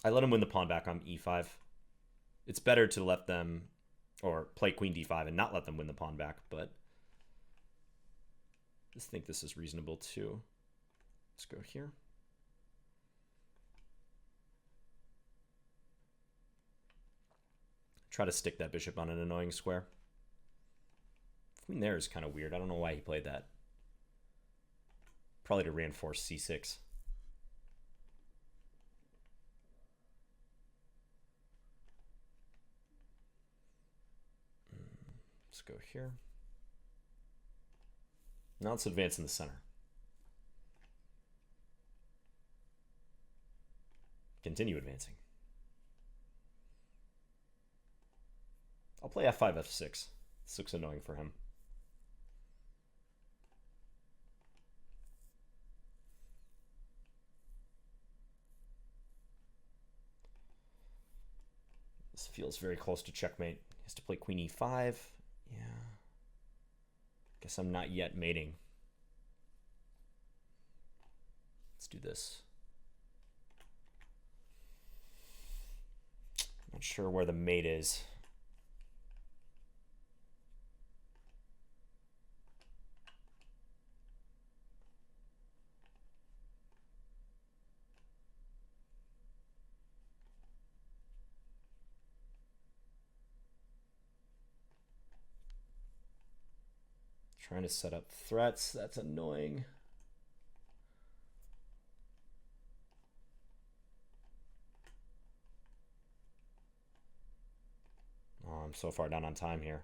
I let him win the pawn back on e5. It's better to let them, or play queen d5 and not let them win the pawn back, but I just think this is reasonable too. Let's go here. Try to stick that bishop on an annoying square. Queen there is kind of weird. I don't know why he played that. Probably to reinforce c6. Let's go here. Now let's advance in the center. Continue advancing. I'll play f5, f6. This looks annoying for him. This feels very close to checkmate. He has to play queen e5. Yeah. Guess I'm not yet mating. Let's do this. Not sure where the mate is. Trying to set up threats. That's annoying. Oh, I'm so far down on time here.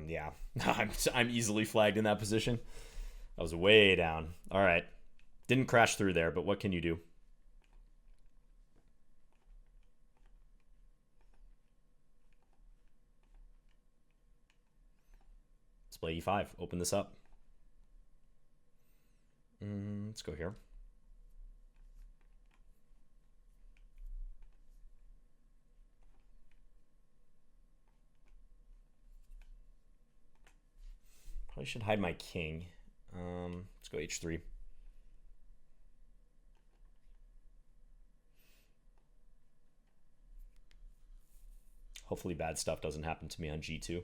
Yeah, I'm easily flagged in that position. I was way down. All right. Didn't crash through there, but what can you do? Let's play e5. Open this up. Let's go here. Probably should hide my king. Let's go h3. Hopefully bad stuff doesn't happen to me on g2.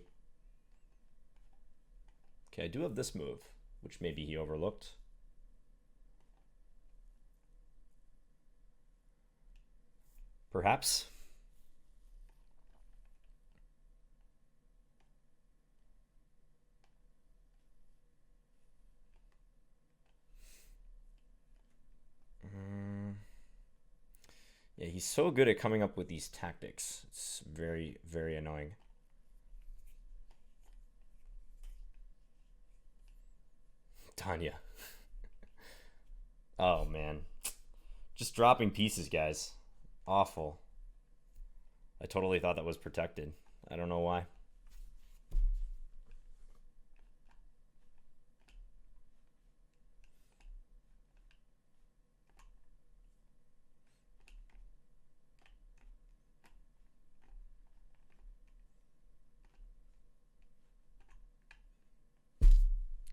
Okay, I do have this move, which maybe he overlooked. Perhaps. Yeah, he's so good at coming up with these tactics. It's very, very annoying. Tanya. Oh, man. Just dropping pieces, guys. Awful. I totally thought that was protected. I don't know why.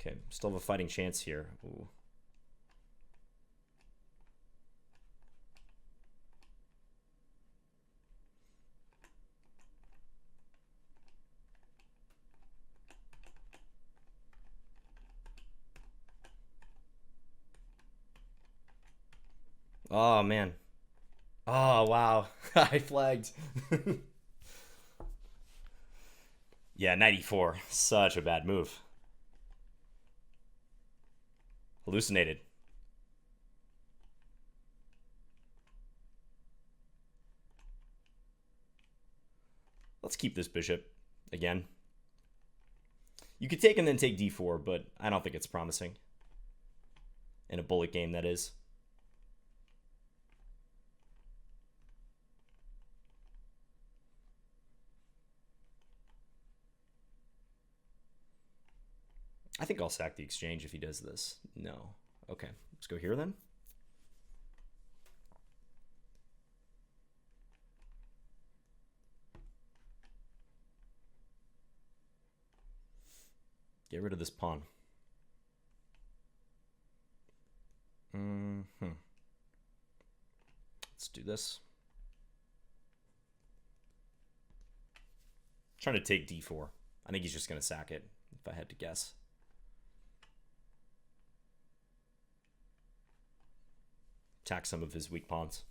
Okay, still have a fighting chance here. Ooh. Oh, man. Oh, wow. I flagged. Yeah, 94. Such a bad move. Hallucinated. Let's keep this bishop again. You could take and then take d4, but I don't think it's promising. In a bullet game, that is. I think I'll sack the exchange if he does this. No. Okay, let's go here then. Get rid of this pawn. Let's do this. Trying to take d4. I think he's just going to sack it, if I had to guess. Attack some of his weak pawns.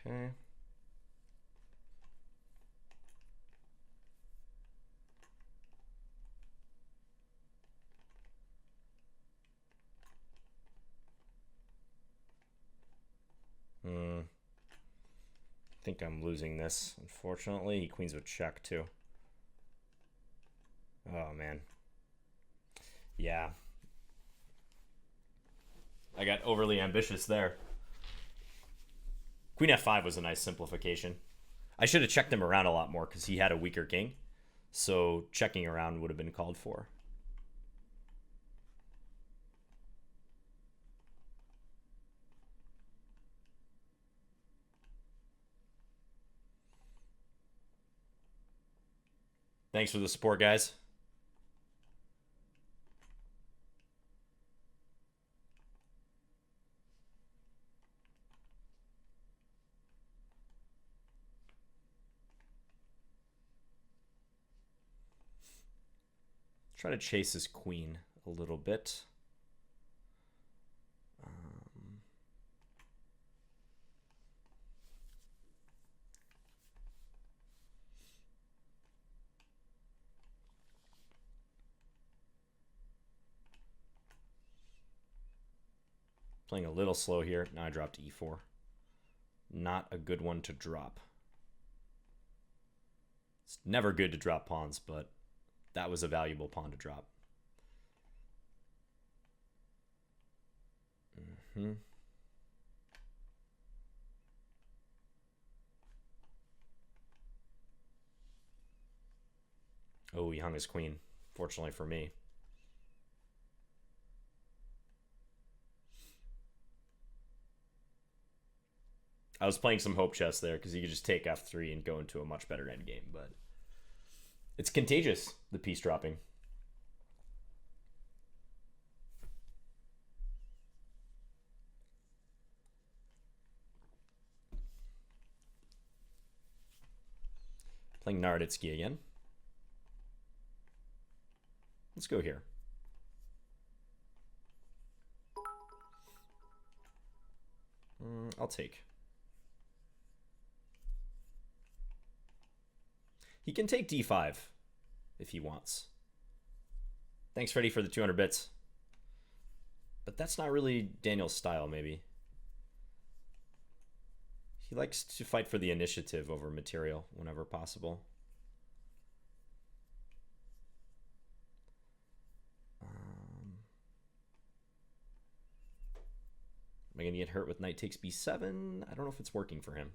Okay. I think I'm losing this, unfortunately. He queens with check, too. Oh, man. Yeah. I got overly ambitious there. Queen f5 was a nice simplification. I should have checked him around a lot more because he had a weaker king. So checking around would have been called for. Thanks for the support, guys. Try to chase his queen a little bit. Playing a little slow here. Now I dropped e4. Not a good one to drop. It's never good to drop pawns, but that was a valuable pawn to drop. Oh, he hung his queen. Fortunately for me. I was playing some hope chess there because you could just take f3 and go into a much better endgame, but it's contagious, the piece dropping. Playing Naroditsky again. Let's go here. I'll take. He can take d5 if he wants. Thanks, Freddie, for the 200 bits. But that's not really Daniel's style, maybe. He likes to fight for the initiative over material whenever possible. Am I going to get hurt with knight takes b7? I don't know if it's working for him.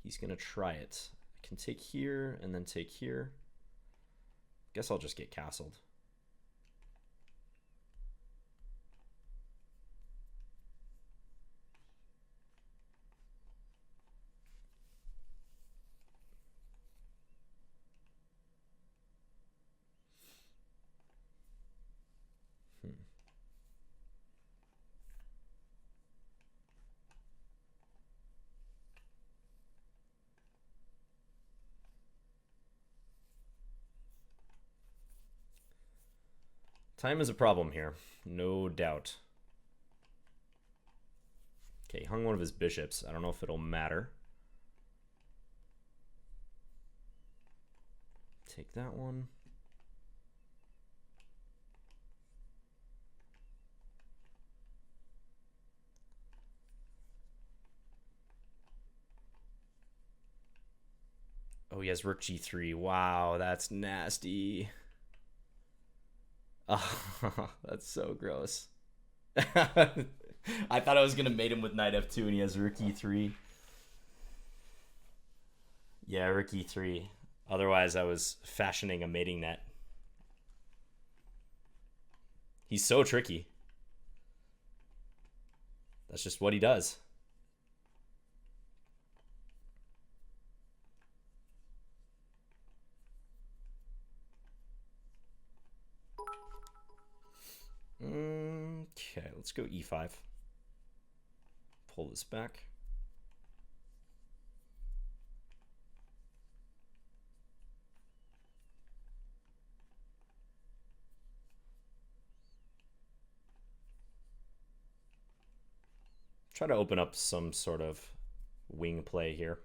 He's going to try it. I can take here and then take here. Guess I'll just get castled. Time is a problem here, no doubt. Okay, he hung one of his bishops. I don't know if it'll matter. Take that one. Oh, he has rook g3. Wow, that's nasty. Oh, that's so gross. I thought I was going to mate him with knight f2 and he has rook e3. Yeah, rook e3. Otherwise, I was fashioning a mating net. He's so tricky. That's just what he does. Okay, let's go e5. Pull this back. Try to open up some sort of wing play here.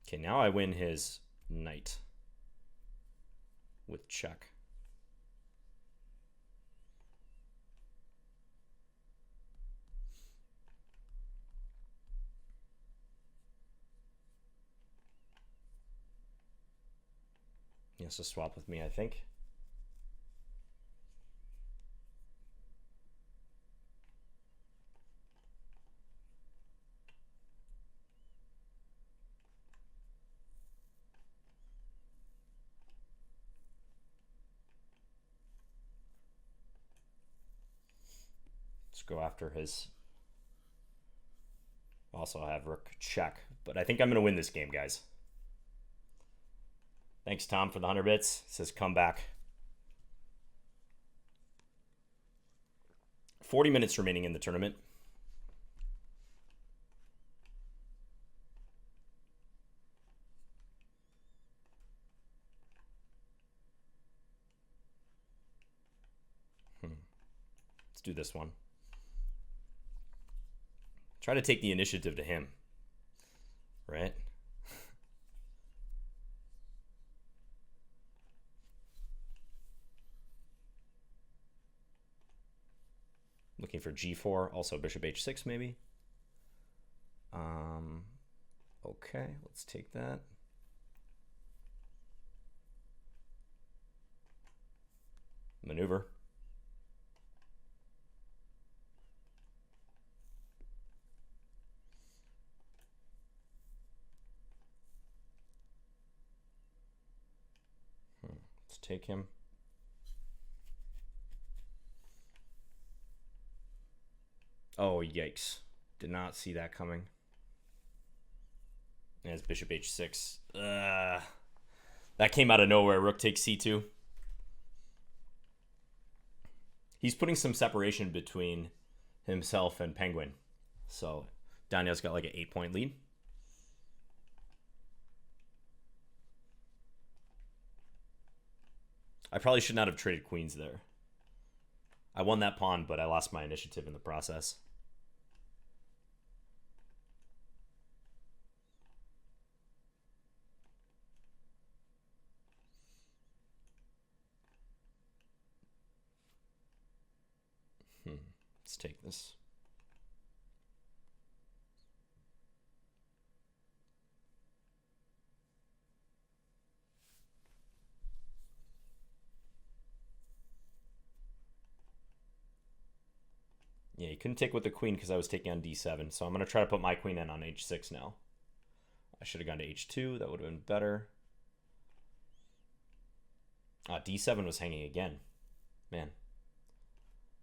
Okay, now I win his knight with check. He has to swap with me, I think. Go after his. Also have rook check, but I think I'm gonna win this game, guys. Thanks, Tom, for the 100 bits. It says come back. 40 minutes remaining in the tournament. Let's do this one. Try to take the initiative to him, right? Looking for g4, also bishop h6 maybe. Okay, let's take that. Maneuver. Let's take him. Oh, yikes. Did not see that coming. And it's bishop h6. That came out of nowhere. Rook takes c2. He's putting some separation between himself and Penguin. So Daniel's got like an 8-point lead. I probably should not have traded queens there. I won that pawn, but I lost my initiative in the process. Let's take this. Yeah, you couldn't take with the queen because I was taking on d7. So I'm going to try to put my queen in on h6 now. I should have gone to h2. That would have been better. D7 was hanging again. Man.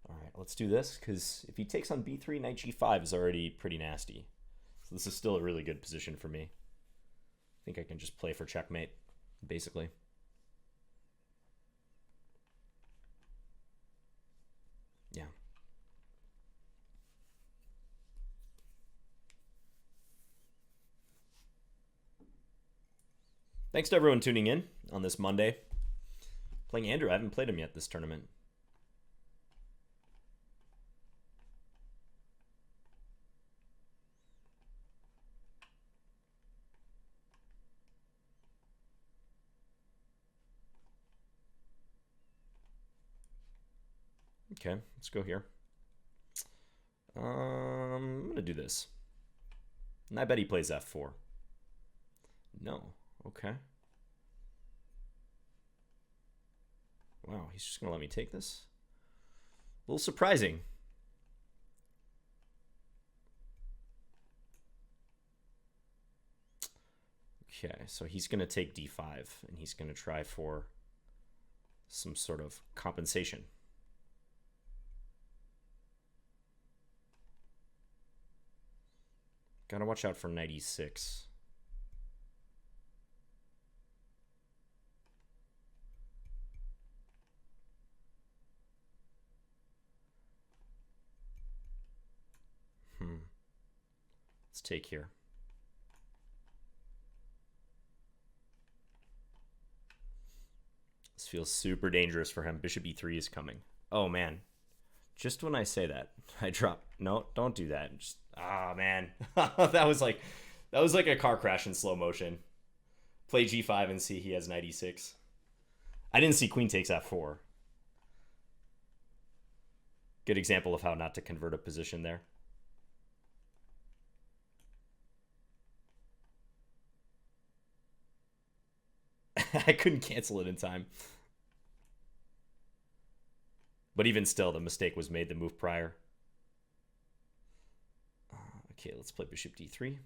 All right, let's do this because if he takes on b3, knight g5 is already pretty nasty. So this is still a really good position for me. I think I can just play for checkmate, basically. Yeah. Thanks to everyone tuning in on this Monday. Playing Andrew, I haven't played him yet this tournament. Okay, let's go here. I'm going to do this. And I bet he plays f4. No. Okay. Wow, he's just going to let me take this? A little surprising. Okay, so he's going to take d5, and he's going to try for some sort of compensation. Gotta watch out for knight e6. Let's take here. This feels super dangerous for him. Bishop e3 is coming. Oh, man. Just when I say that, I drop. No, don't do that. Just, man. that was like a car crash in slow motion. Play g5 and see he has knight e6. I didn't see queen takes f4. Good example of how not to convert a position there. I couldn't cancel it in time. But even still, the mistake was made the move prior. Okay, let's play bishop d3.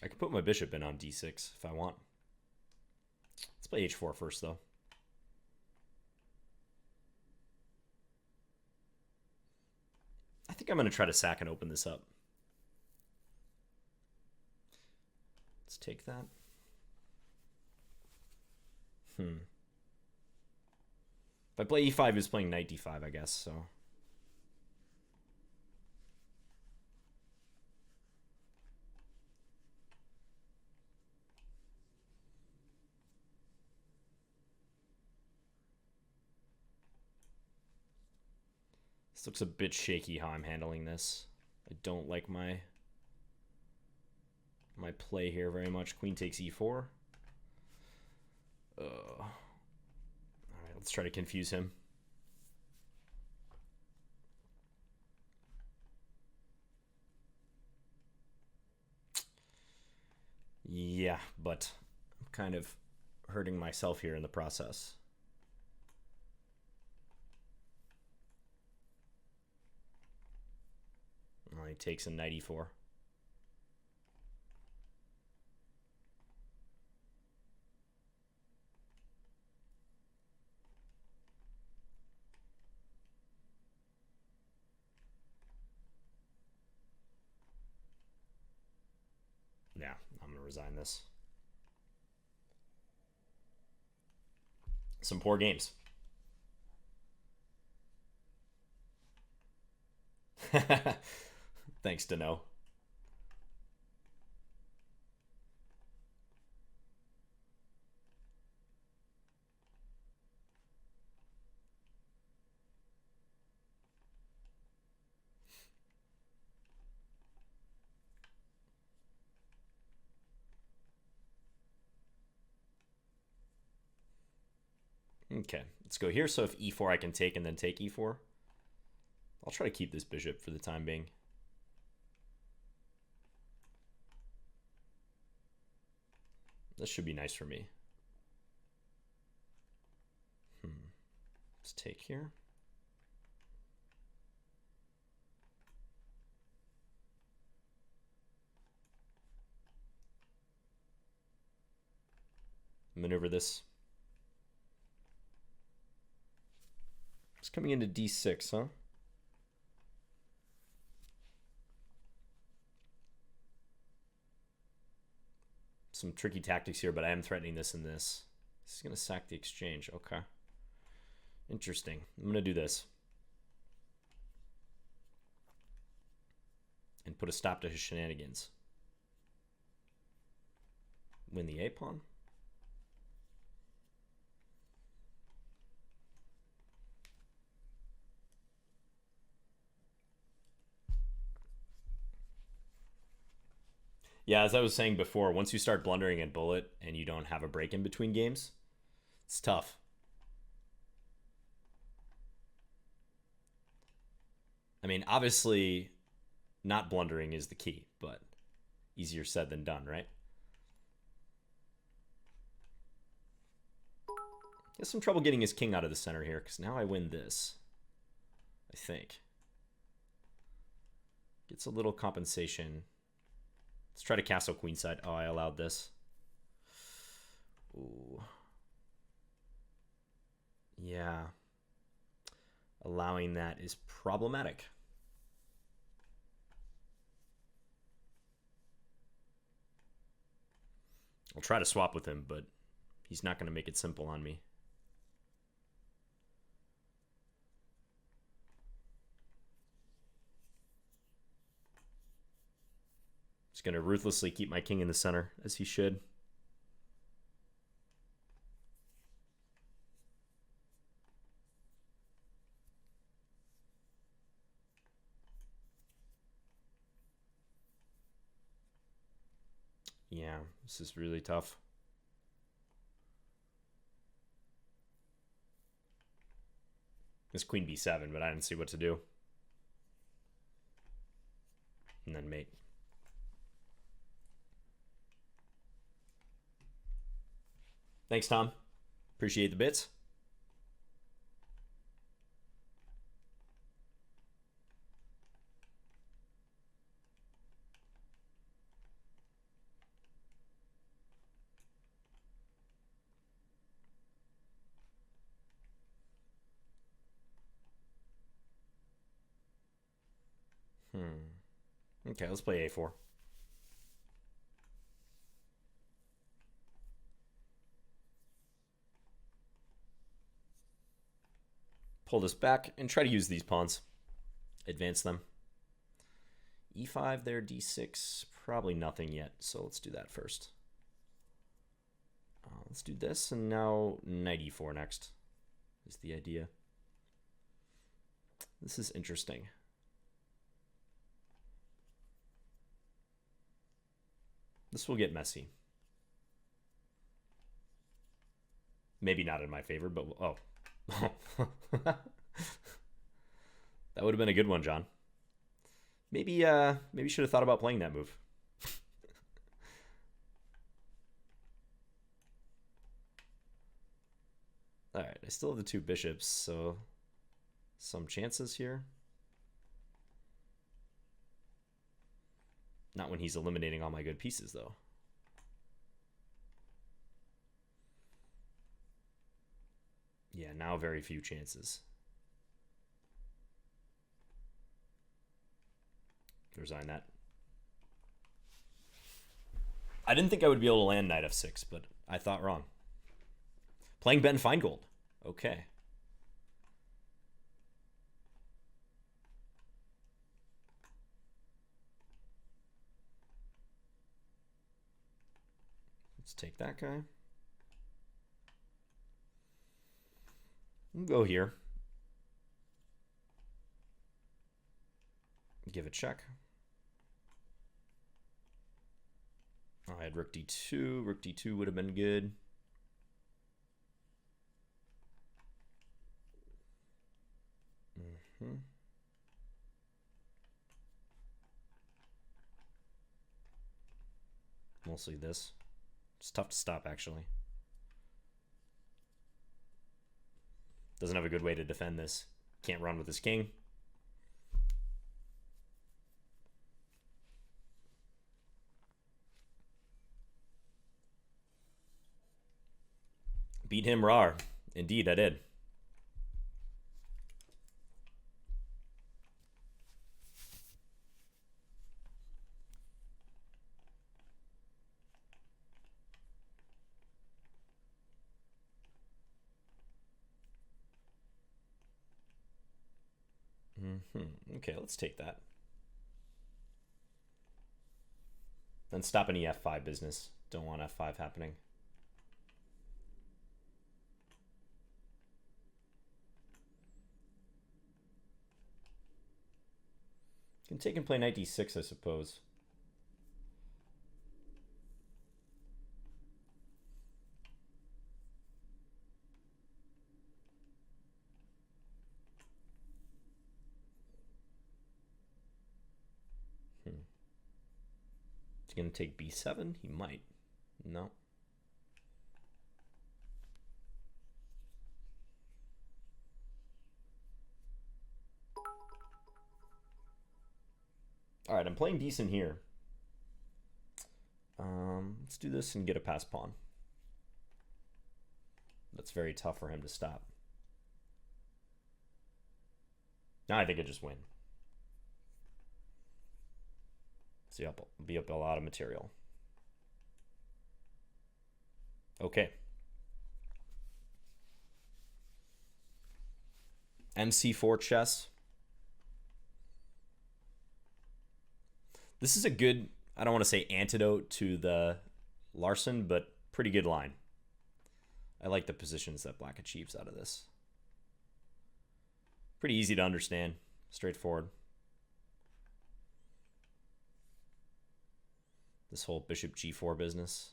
I could put my bishop in on d6 if I want. Let's play h4 first, though. I think I'm going to try to sack and open this up. Let's take that. If I play e5, he's playing knight d5, I guess, so... This looks a bit shaky how I'm handling this. I don't like my play here very much. Queen takes e4. Let's try to confuse him. Yeah, but I'm kind of hurting myself here in the process. Well, he takes a 94. Yeah, I'm going to resign this. Some poor games. Thanks to know. Okay, let's go here. So if e4 I can take and then take e4. I'll try to keep this bishop for the time being. This should be nice for me. Let's take here. Maneuver this. It's coming into d6, huh? Some tricky tactics here, but I am threatening this and this. This is going to sack the exchange. Okay. Interesting. I'm going to do this. And put a stop to his shenanigans. Win the a-pawn. Yeah, as I was saying before, once you start blundering at bullet and you don't have a break in between games, it's tough. I mean, obviously, not blundering is the key, but easier said than done, right? He has some trouble getting his king out of the center here, because now I win this, I think. Gets a little compensation. Let's try to castle queenside. Oh, I allowed this. Ooh. Yeah. Allowing that is problematic. I'll try to swap with him, but he's not going to make it simple on me. Just going to ruthlessly keep my king in the center, as he should. Yeah, this is really tough. It's queen b7, but I didn't see what to do. And then mate. Thanks, Tom. Appreciate the bits. Okay, let's play a4. Pull this back and try to use these pawns. Advance them. e5 there, d6. Probably nothing yet, so let's do that first. Let's do this, and now knight e4 next is the idea. This is interesting. This will get messy. Maybe not in my favor, but oh, That would have been a good one, John. Maybe maybe should have thought about playing that move. All right, I still have the two bishops, so some chances here. Not when he's eliminating all my good pieces, though. Yeah, now very few chances. Resign that. I didn't think I would be able to land knight f6, but I thought wrong. Playing Ben Feingold. Okay. Let's take that guy. We'll go here. Give a check. Oh, I had rook d2. Rook d2 would have been good. Mostly this. It's tough to stop, actually. Doesn't have a good way to defend this. Can't run with his king. Beat him rar. Indeed, I did. Okay, let's take that. Then stop any f5 business. Don't want f5 happening. Can take and play knight d6, I suppose. Is he going to take b7? He might. No. All right, I'm playing decent here. Let's do this and get a pass pawn. That's very tough for him to stop. Now I think I just win. So be up a lot of material. Okay. MC4 chess. This is a good, I don't want to say antidote to the Larson, but pretty good line. I like the positions that Black achieves out of this. Pretty easy to understand, straightforward. This whole bishop g4 business.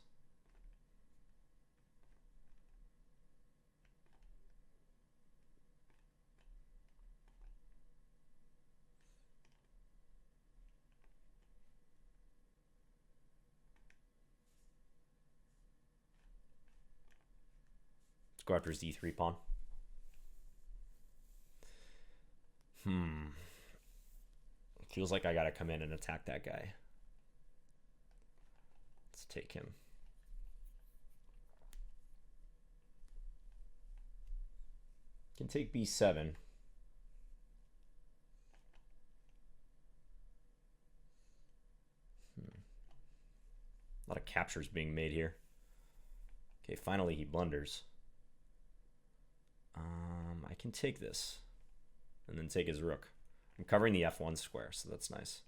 Let's go after his d3 pawn. Feels like I gotta come in and attack that guy. Let's take him. Can take b7. A lot of captures being made here. Okay, finally he blunders. I can take this and then take his rook. I'm covering the f1 square, so that's nice.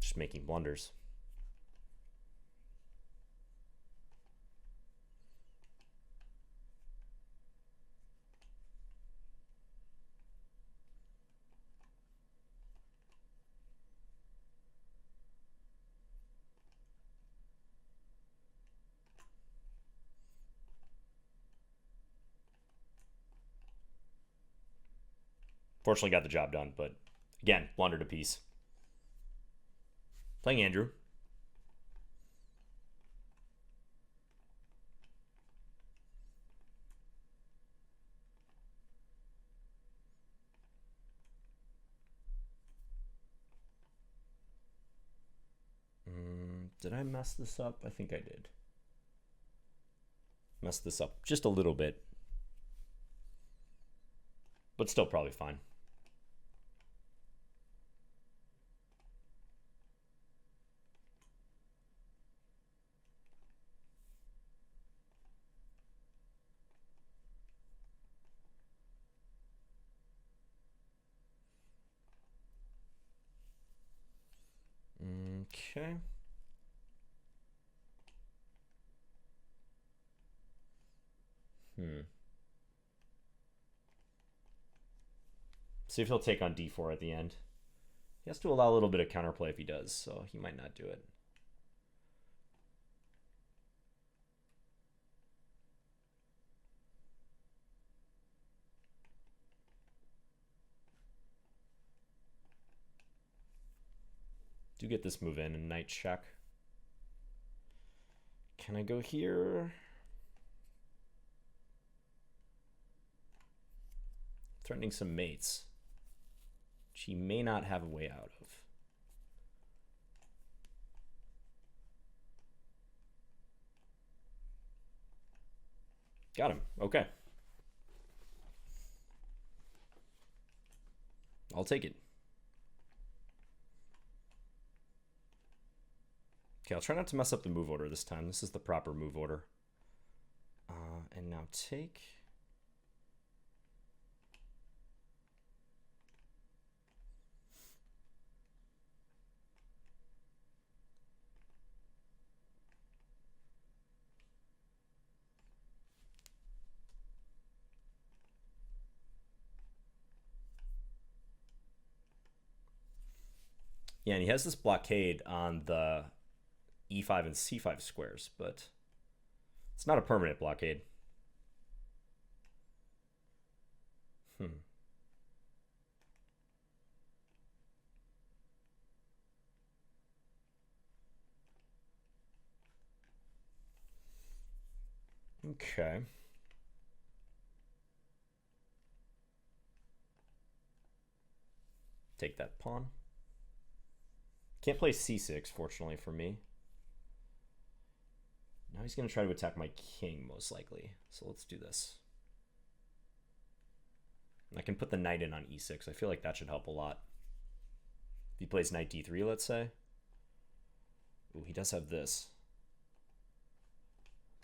Just making blunders. Fortunately got the job done, but again, blundered a piece. Playing Andrew. Did I mess this up? I think I did. Messed this up just a little bit. But still probably fine. Okay. See if he'll take on d4 at the end. He has to allow a little bit of counterplay if he does, so he might not do it. Do get this move in and knight check. Can I go here? Threatening some mates, which he may not have a way out of. Got him. Okay. I'll take it. Okay, I'll try not to mess up the move order this time. This is the proper move order. And now take. Yeah, and he has this blockade on the e5 and c5 squares, but it's not a permanent blockade. Okay. Take that pawn. Can't play c6, fortunately for me. Now he's going to try to attack my king, most likely. So let's do this. And I can put the knight in on e6. I feel like that should help a lot. If he plays knight d3, let's say. Ooh, he does have this.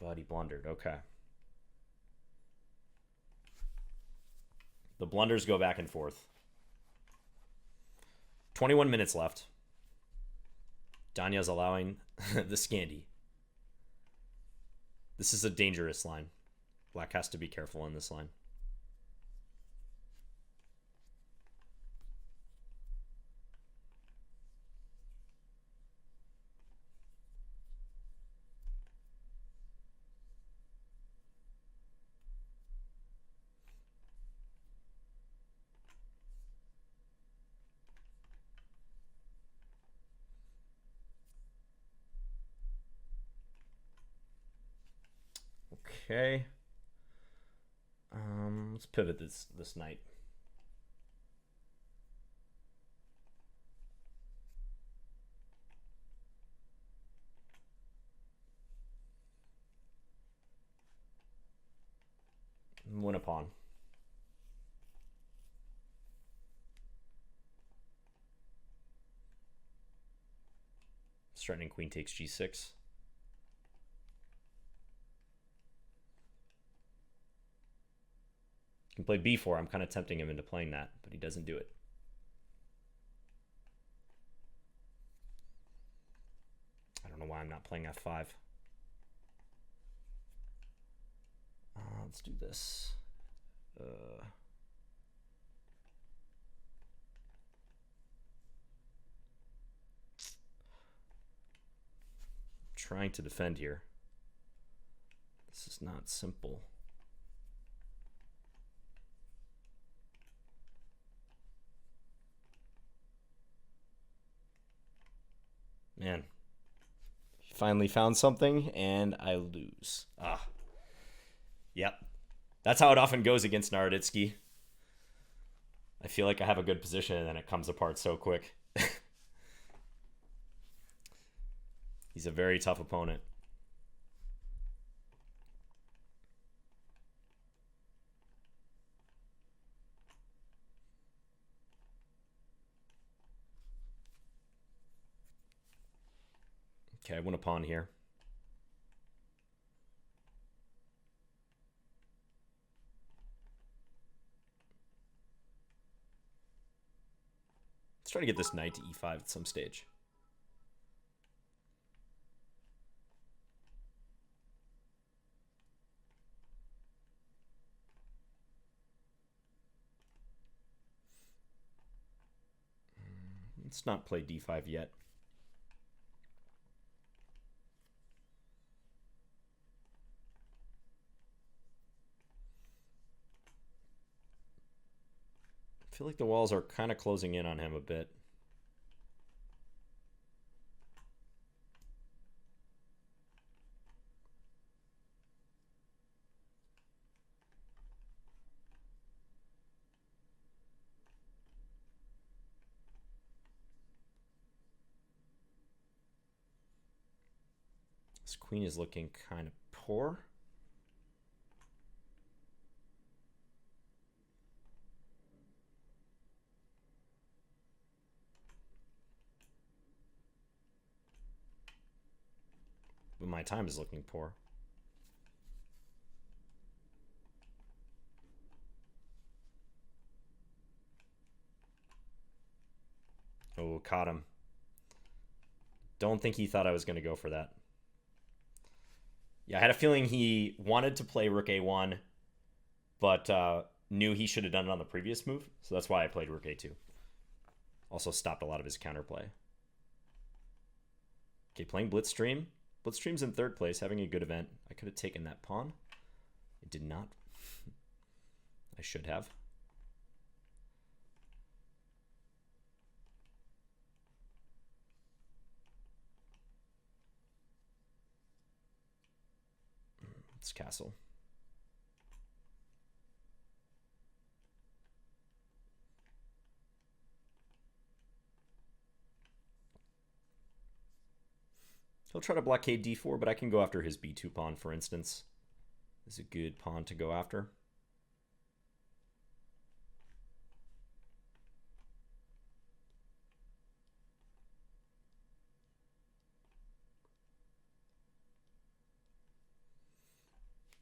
But he blundered. Okay. The blunders go back and forth. 21 minutes left. Danya's allowing the Scandi. This is a dangerous line. Black has to be careful in this line. Okay. Let's pivot this knight. Win a pawn. Threatening queen takes g6. Can play b4. I'm kind of tempting him into playing that, but he doesn't do it. I don't know why I'm not playing f5. Let's do this. Trying to defend here. This is not simple. Man. Finally found something, and I lose. Yep. That's how it often goes against Naroditsky. I feel like I have a good position, and then it comes apart so quick. He's a very tough opponent. Okay, I win a pawn here. Let's try to get this knight to e5 at some stage. Let's not play d5 yet. I feel like the walls are kind of closing in on him a bit. This queen is looking kind of poor. But my time is looking poor. Oh, caught him. Don't think he thought I was going to go for that. Yeah, I had a feeling he wanted to play rook a1, but knew he should have done it on the previous move. So that's why I played rook a2. Also stopped a lot of his counterplay. Okay, playing Blitzstream. Blitzstream's in third place, having a good event. I could have taken that pawn. It did not. I should have. It's castle. He'll try to blockade d4, but I can go after his b2 pawn, for instance. This is a good pawn to go after.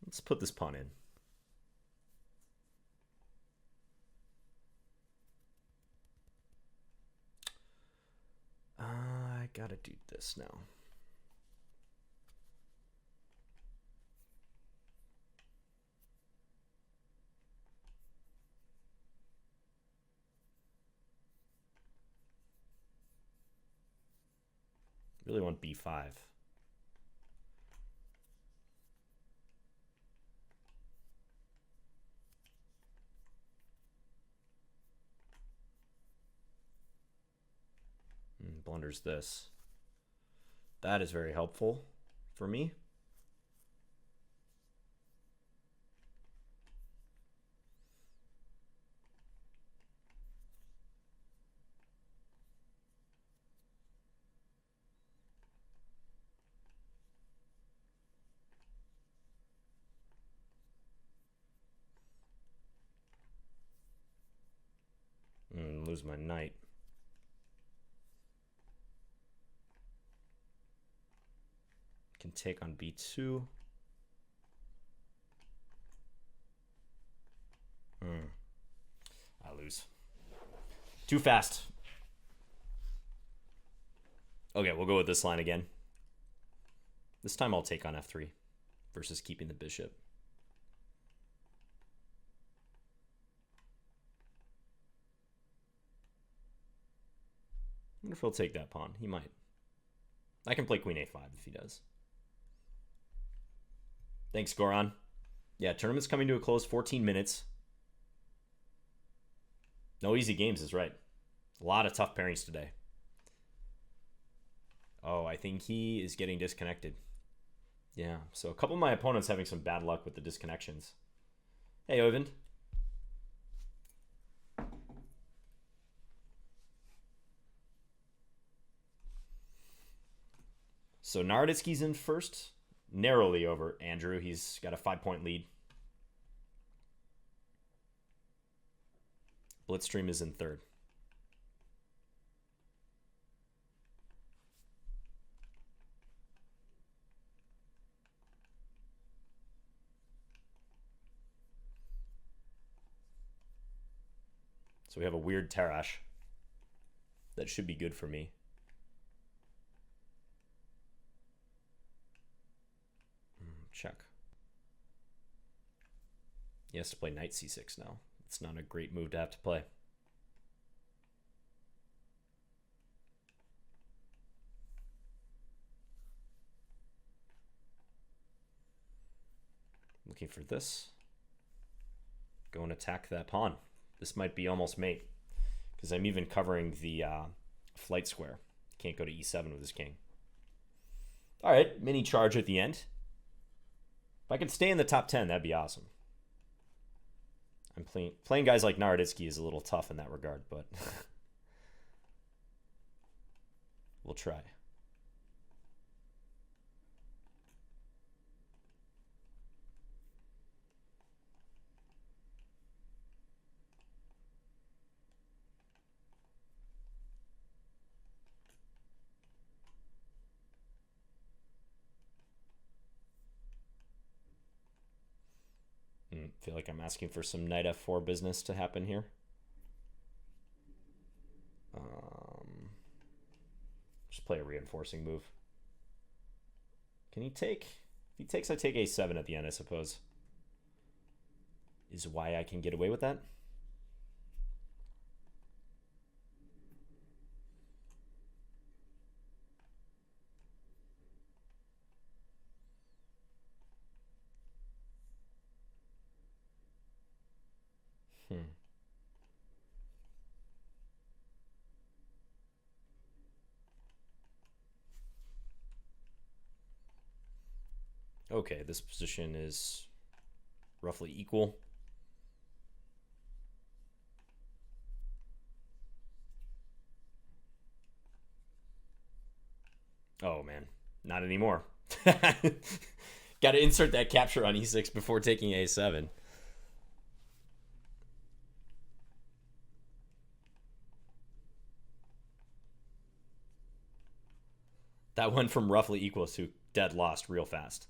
Let's put this pawn in. I gotta do this now. Really want b5. Blunders this. That is very helpful for me. Lose my knight. Can take on b2. I lose. Too fast. Okay, we'll go with this line again. This time I'll take on f3 versus keeping the bishop. I wonder if he'll take that pawn. He might. I can play queen a5 if he does. Thanks, Goran. Yeah, tournament's coming to a close. 14 minutes. No easy games is right. A lot of tough pairings today. Oh, I think he is getting disconnected. Yeah, so a couple of my opponents having some bad luck with the disconnections. Hey, Oyvind. So Naroditsky's in first, narrowly over Andrew. He's got a 5-point lead. Blitzstream is in third. So we have a weird Tarrasch. That should be good for me. Check. He has to play knight c6 now. It's not a great move to have to play. Looking for this. Go and attack that pawn. This might be almost mate, because I'm even covering the flight square. Can't go to e7 with his king. All right, mini charge at the end. If I could stay in the top 10, that'd be awesome. I'm playing guys like Naroditsky is a little tough in that regard, but we'll try. Feel like I'm asking for some knight f4 business to happen here. Just play a reinforcing move. Can he take? If he takes, I take a7 at the end, I suppose. Is why I can get away with that. Okay, this position is roughly equal. Oh man, not anymore. Got to insert that capture on e6 before taking a7. That went from roughly equal to dead lost real fast.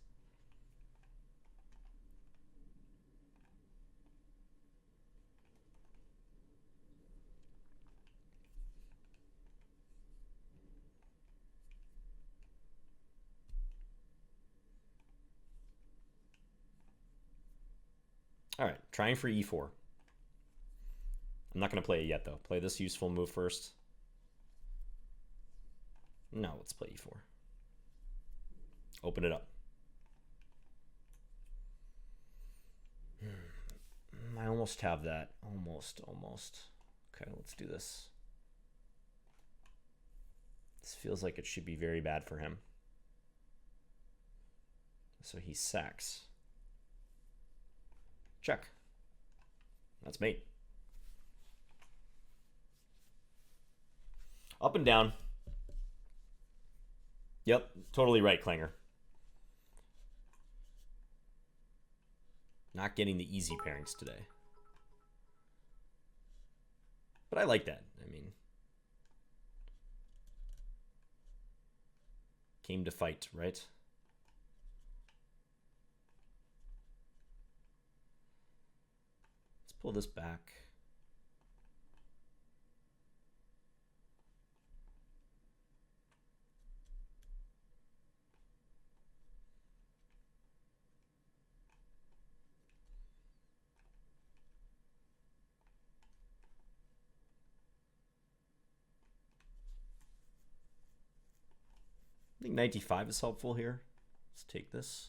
All right, trying for e4. I'm not going to play it yet, though. Play this useful move first. No, let's play e4. Open it up. I almost have that. Almost. Okay, let's do this. This feels like it should be very bad for him. So he sacks. Check. That's mate. Up and down. Yep, totally right, Klinger. Not getting the easy pairings today. But I like that. I mean, came to fight, right? Let's pull this back. I think 95 is helpful here. Let's take this.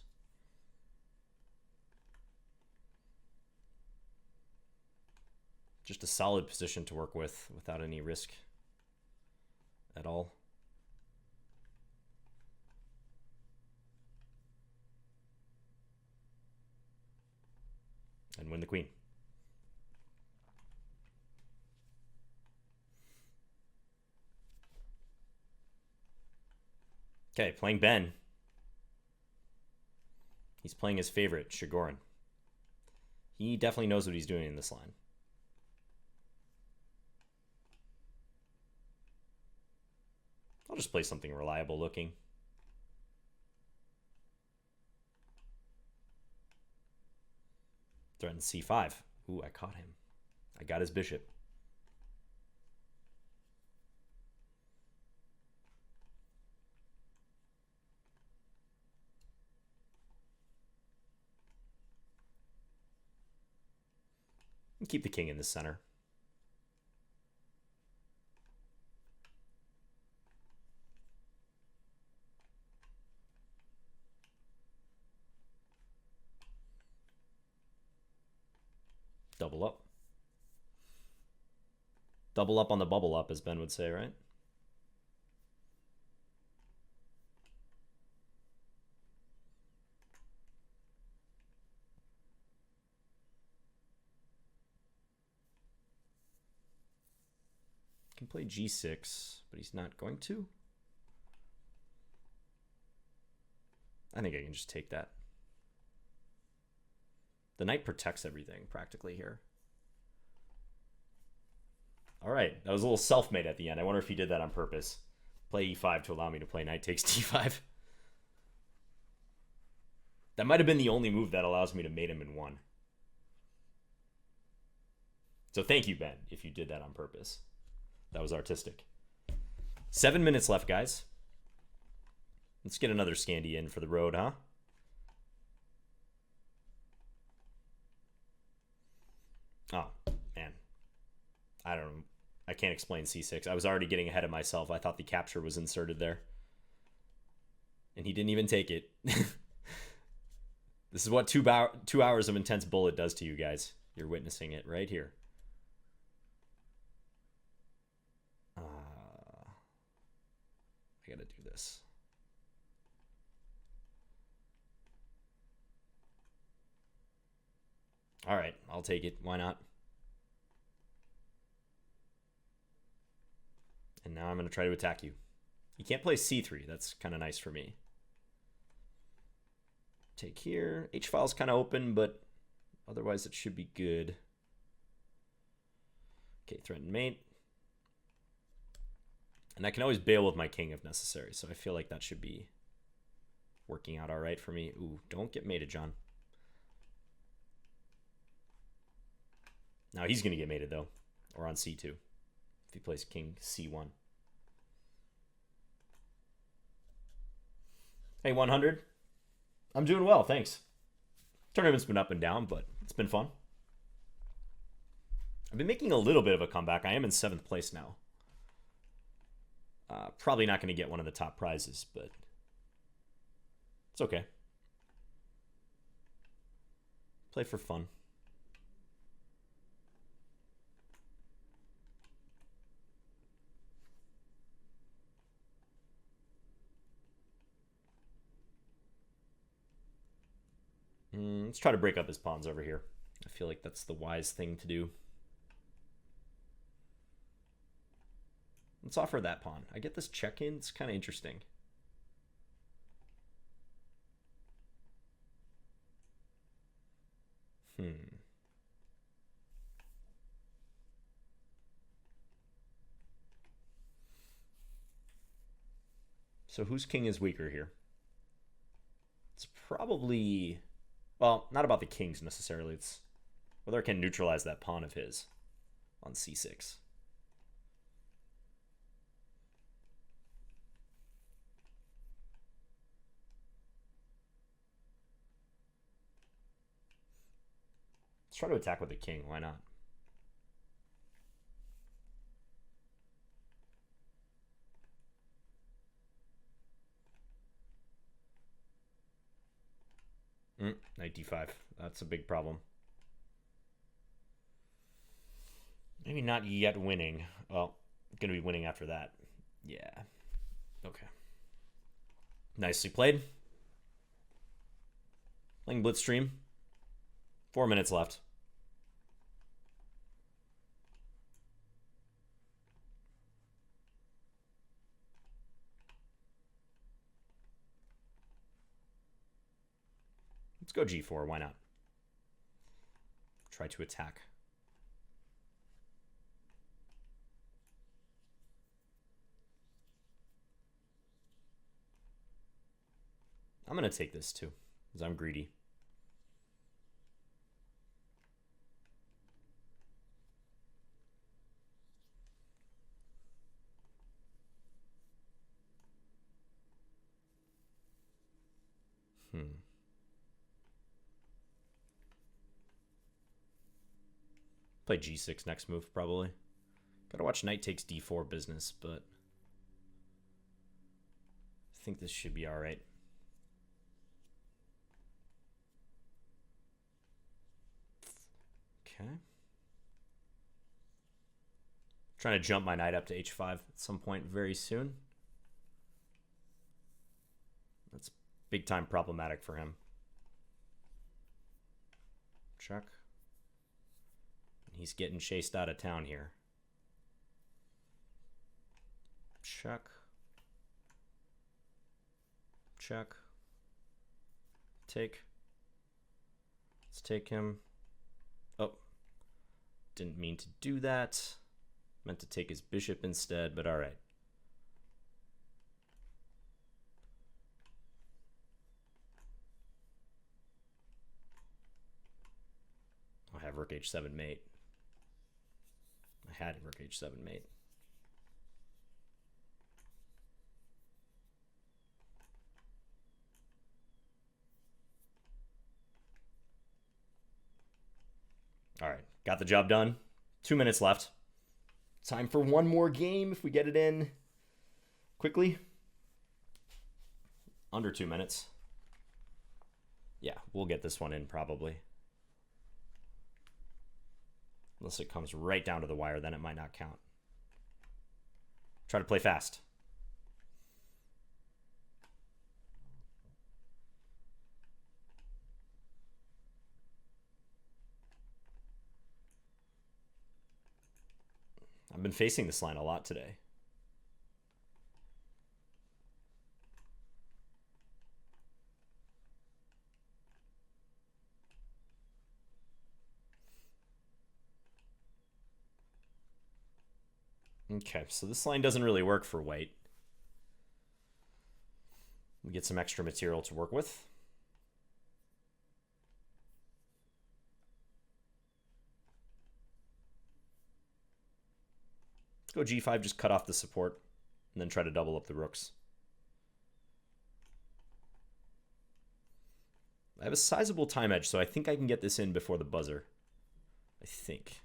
Just a solid position to work with without any risk at all. and win the queen. Okay, playing Ben. He's playing his favorite, Chigorin. He definitely knows what he's doing in this line. I'll just play something reliable looking. Threaten c5. Ooh, I caught him. I got his bishop. And keep the king in the center. Double up. Double up on the bubble up, as Ben would say, right? Can play g6, but he's not going to. I think I can just take that. The knight protects everything practically here. All right, that was a little self-made at the end. I wonder if he did that on purpose. Play e5 to allow me to play knight takes d5. That might have been the only move that allows me to mate him in one. So thank you, Ben, if you did that on purpose. That was artistic. 7 minutes left, guys. Let's get another Scandi in for the road, huh? Oh, man. I don't know. I can't explain c6. I was already getting ahead of myself. I thought the capture was inserted there. And he didn't even take it. This is what 2 hours of intense bullet does to you guys. You're witnessing it right here. I gotta do this. All right, I'll take it. Why not? And now I'm going to try to attack you. You can't play c3. That's kind of nice for me. Take here. H-file's kind of open, but otherwise it should be good. Okay, threaten mate. And I can always bail with my king if necessary, so I feel like that should be working out all right for me. Ooh, don't get mated, John. Now he's going to get mated, though, or on c2, if he plays king c1. Hey, 100. I'm doing well, thanks. Tournament's been up and down, but it's been fun. I've been making a little bit of a comeback. I am in 7th place now. Probably not going to get one of the top prizes, but it's okay. Play for fun. Let's try to break up his pawns over here. I feel like that's the wise thing to do. Let's offer that pawn. I get this check in. It's kind of interesting. So whose king is weaker here? It's probably... Well, not about the kings necessarily. It's whether I can neutralize that pawn of his on c6. Let's try to attack with the king. Why not? Knight d5. That's a big problem. Maybe not yet winning. Well, going to be winning after that. Yeah. Okay. Nicely played. Playing Blitzstream. 4 minutes left. Let's go g4. Why not? Try to attack. I'm going to take this too, because I'm greedy. Play g6 next move, probably. Gotta watch knight takes d4 business, but I think this should be alright. Okay. Trying to jump my knight up to h5 at some point very soon. That's big time problematic for him. Check. He's getting chased out of town here. Check. Check. Take. Let's take him. Oh. Didn't mean to do that. Meant to take his bishop instead, but all right. I have rook h7 mate. I had rook h7 mate. All right, got the job done. 2 minutes left. Time for one more game if we get it in quickly. Under 2 minutes. Yeah, we'll get this one in probably. Unless it comes right down to the wire, then it might not count. Try to play fast. I've been facing this line a lot today. Okay, so this line doesn't really work for white. We get some extra material to work with. Let's go g5, just cut off the support, and then try to double up the rooks. I have a sizable time edge, so I think I can get this in before the buzzer. I think.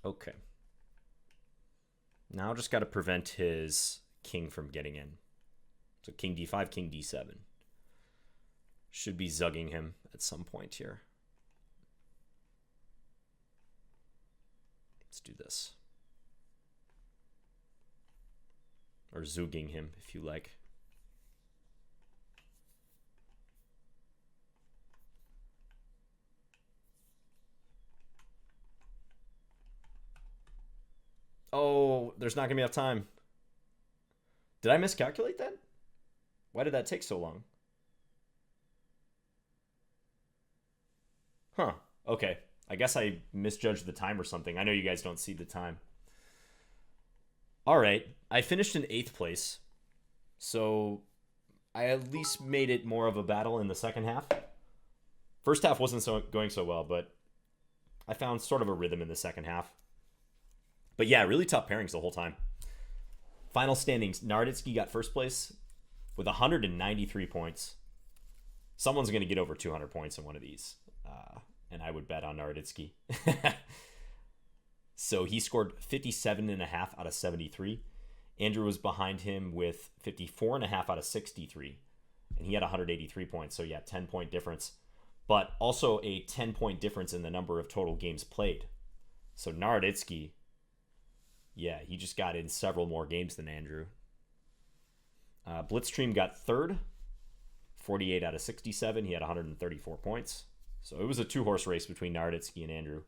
Okay. Now just got to prevent his king from getting in. So king d5, king d7. Should be zugging him at some point here. Let's do this. Or zugging him, if you like. Oh, there's not going to be enough time. Did I miscalculate that? Why did that take so long? Huh. Okay. I guess I misjudged the time or something. I know you guys don't see the time. All right. I finished in 8th place. So I at least made it more of a battle in the second half. First half wasn't going so well, but I found sort of a rhythm in the second half. But yeah, really tough pairings the whole time. Final standings. Naroditsky got first place with 193 points. Someone's going to get over 200 points in one of these. And I would bet on Naroditsky. So he scored 57.5 out of 73. Andrew was behind him with 54.5 out of 63. And he had 183 points. So yeah, 10-point difference. But also a 10-point difference in the number of total games played. So Naroditsky, yeah, he just got in several more games than Andrew. Blitzstream got third, 48 out of 67. He had 134 points. So it was a 2-horse race between Naroditsky and Andrew.